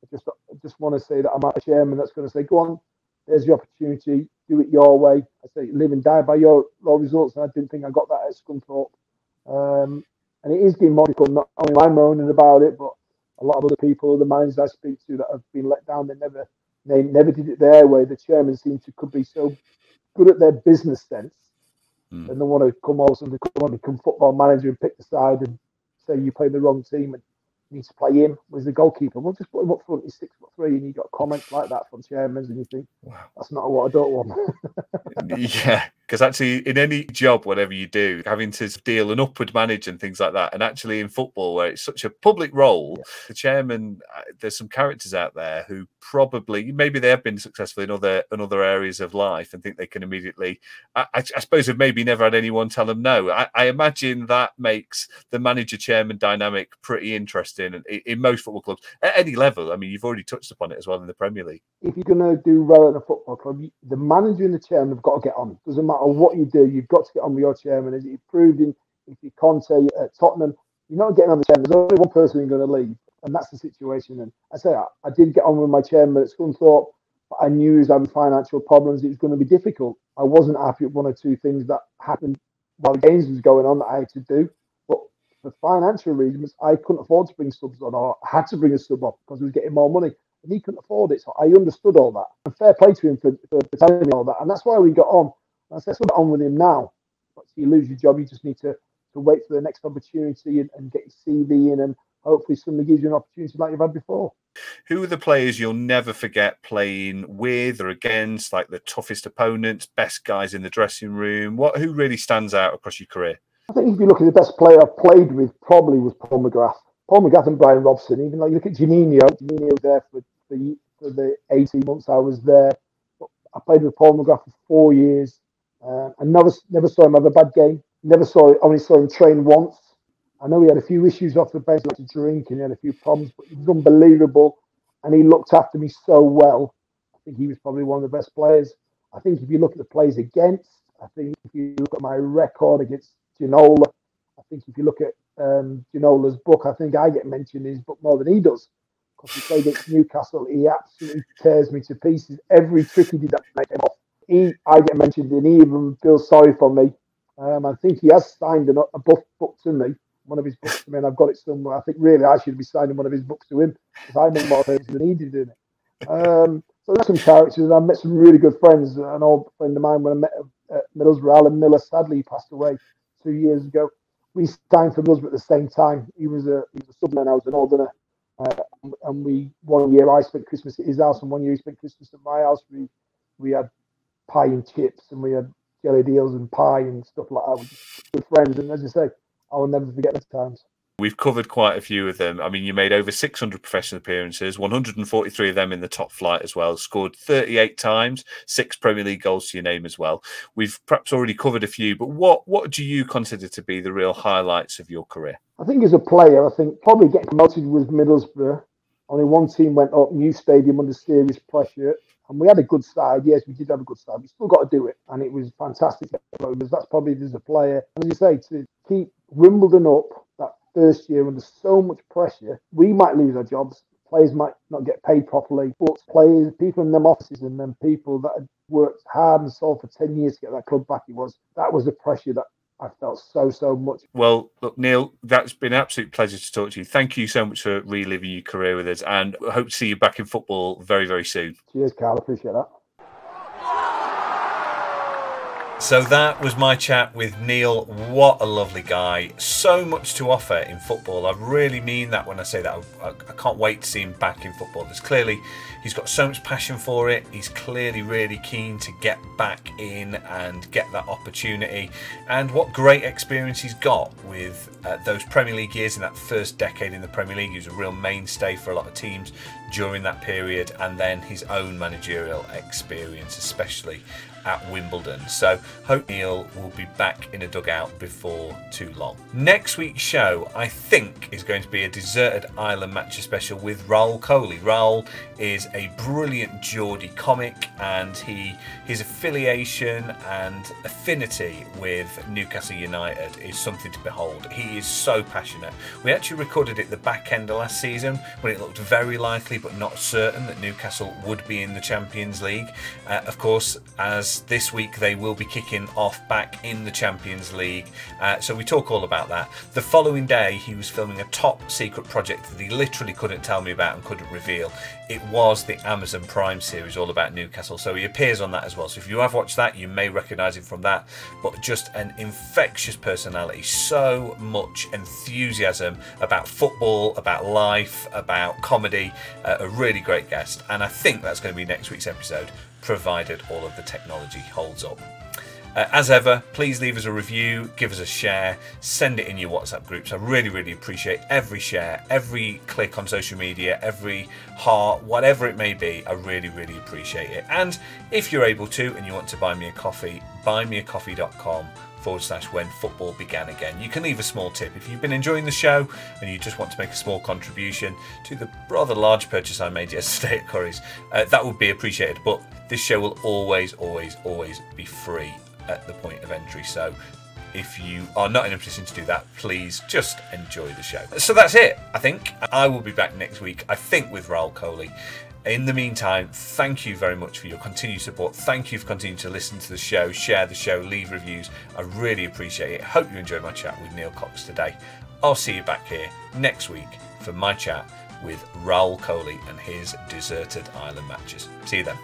[SPEAKER 1] I just want to say that I'm a chairman that's going to say, go on, there's the opportunity, do it your way. I say, live and die by your results, and I didn't think I got that at Scunthorpe. And it is getting more difficult, not only I'm moaning about it, but a lot of other people, the managers I speak to that have been let down, they never did it their way. The chairman seems to could be so good at their business sense, and they want to come also and become football manager and pick the side and say you play the wrong team and you need to play him as the goalkeeper. We'll just put him up front. He's 6'3", and you got comments like that from chairmen, and you think, wow, that's not what I don't want.
[SPEAKER 2] Yeah, because actually in any job, whatever you do, having to deal and upward manage and things like that, and actually in football where it's such a public role, the chairman, there's some characters out there who probably, maybe they have been successful in other areas of life and think they can immediately, I suppose have maybe never had anyone tell them no. I imagine that makes the manager-chairman dynamic pretty interesting in most football clubs at any level. I mean, you've already touched upon it as well in the Premier League.
[SPEAKER 1] If you're going to do well at a football club, the manager and the chairman have got to get on. Doesn't matter what you do, you've got to get on with your chairman. As you proved in, if you Conte at Tottenham, you're not getting on the chairman. There's only one person who's going to leave, and that's the situation. And I say I did get on with my chairman at Scunthorpe, but I knew he was having financial problems. It was going to be difficult. I wasn't happy with one or two things that happened while the games was going on that I had to do. But for financial reasons, I couldn't afford to bring subs on, or I had to bring a sub on because he was getting more money. And he couldn't afford it, so I understood all that. And fair play to him for telling me all that. And that's why we got on. And I said, let's get on with him now. But if you lose your job, you just need to wait for the next opportunity and get your CV in, and hopefully somebody gives you an opportunity like you've had before.
[SPEAKER 2] Who are the players you'll never forget playing with or against, like the toughest opponents, best guys in the dressing room? Who really stands out across your career?
[SPEAKER 1] I think if you look at the best player I've played with, probably was Paul McGrath. Paul McGrath and Brian Robson. Even like you look at Juninho was there for the 18 months I was there. I played with Paul McGrath for 4 years. I never saw him have a bad game. Only saw him train once. I know he had a few issues off the bench, like to drink, and he had a few problems, but he was unbelievable, and he looked after me so well. I think he was probably one of the best players. I think if you look at the plays against, I think if you look at my record against Ginola, I think if you look at Ginola's book, I think I get mentioned in his book more than he does. Because he played against Newcastle, he absolutely tears me to pieces. Every trick he did that night came off. I get mentioned, and he even feels sorry for me. I think he has signed a book to me, one of his books to me, and I've got it somewhere. I think really I should be signing one of his books to him, because I make more things than he did in it. So there's some characters. I met some really good friends. An old friend of mine when I met at Middlesbrough, Alan Miller, sadly he passed away 2 years ago. We signed for Middlesbrough at the same time. He was a Southerner, I was a Northerner. And 1 year I spent Christmas at his house, and 1 year he spent Christmas at my house. We had pie and chips, and we had jelly deals and pie and stuff like that. We're just good friends, and as I say, I will never forget those times.
[SPEAKER 2] We've covered quite a few of them. I mean, you made over 600 professional appearances, 143 of them in the top flight as well, scored 38 times, 6 Premier League goals to your name as well. We've perhaps already covered a few, but what do you consider to be the real highlights of your career?
[SPEAKER 1] I think as a player, I think probably getting promoted was Middlesbrough. Only one team went up, new stadium under serious pressure. And we had a good side. Yes, we did have a good side. We still got to do it. And it was fantastic. That's probably as a player. And as you say, to keep Wimbledon up that first year under so much pressure, we might lose our jobs. Players might not get paid properly. But players, people in them offices and then people that had worked hard and sold for 10 years to get that club back, that was the pressure that I felt so much.
[SPEAKER 2] Well, look, Neil, that's been an absolute pleasure to talk to you. Thank you so much for reliving your career with us, and I hope to see you back in football very, very soon.
[SPEAKER 1] Cheers, Carl. Appreciate that.
[SPEAKER 2] So that was my chat with Neil. What a lovely guy. So much to offer in football. I really mean that when I say that. I can't wait to see him back in football. There's clearly, he's got so much passion for it. He's clearly really keen to get back in and get that opportunity. And what great experience he's got with those Premier League years in that first decade in the Premier League. He was a real mainstay for a lot of teams during that period, and then his own managerial experience, especially at Wimbledon. So hope Neil will be back in a dugout before too long. Next week's show, I think, is going to be a Deserted Island Matches special with Raoul Coley. Raoul is a brilliant Geordie comic, and his affiliation and affinity with Newcastle United is something to behold. He is so passionate. We actually recorded it the back end of last season when it looked very likely but not certain that Newcastle would be in the Champions League. Of course, as this week they will be kicking off back in the Champions League, so we talk all about that. The following day he was filming a top secret project that he literally couldn't tell me about and couldn't reveal. It was the Amazon Prime series all about Newcastle, so he appears on that as well. So if you have watched that, you may recognise him from that. But just an infectious personality, so much enthusiasm about football, about life, about comedy. A really great guest, and I think that's going to be next week's episode, provided all of the technology holds up. As ever, please leave us a review, give us a share, send it in your WhatsApp groups. I really, really appreciate every share, every click on social media, every heart, whatever it may be. I really, really appreciate it. And if you're able to and you want to buy me a coffee, buymeacoffee.com/when football began again. You can leave a small tip if you've been enjoying the show and you just want to make a small contribution to the rather large purchase I made yesterday at Curry's. That would be appreciated, but this show will always be free at the point of entry, so if you are not in a position to do that, please just enjoy the show. So that's it, I think. I will be back next week, I think, with Raoul Coley. In the meantime, thank you very much for your continued support. Thank you for continuing to listen to the show, share the show, leave reviews. I really appreciate it. Hope you enjoyed my chat with Neil Cox today. I'll see you back here next week for my chat with Raoul Coley and his Deserted Island Matches. See you then.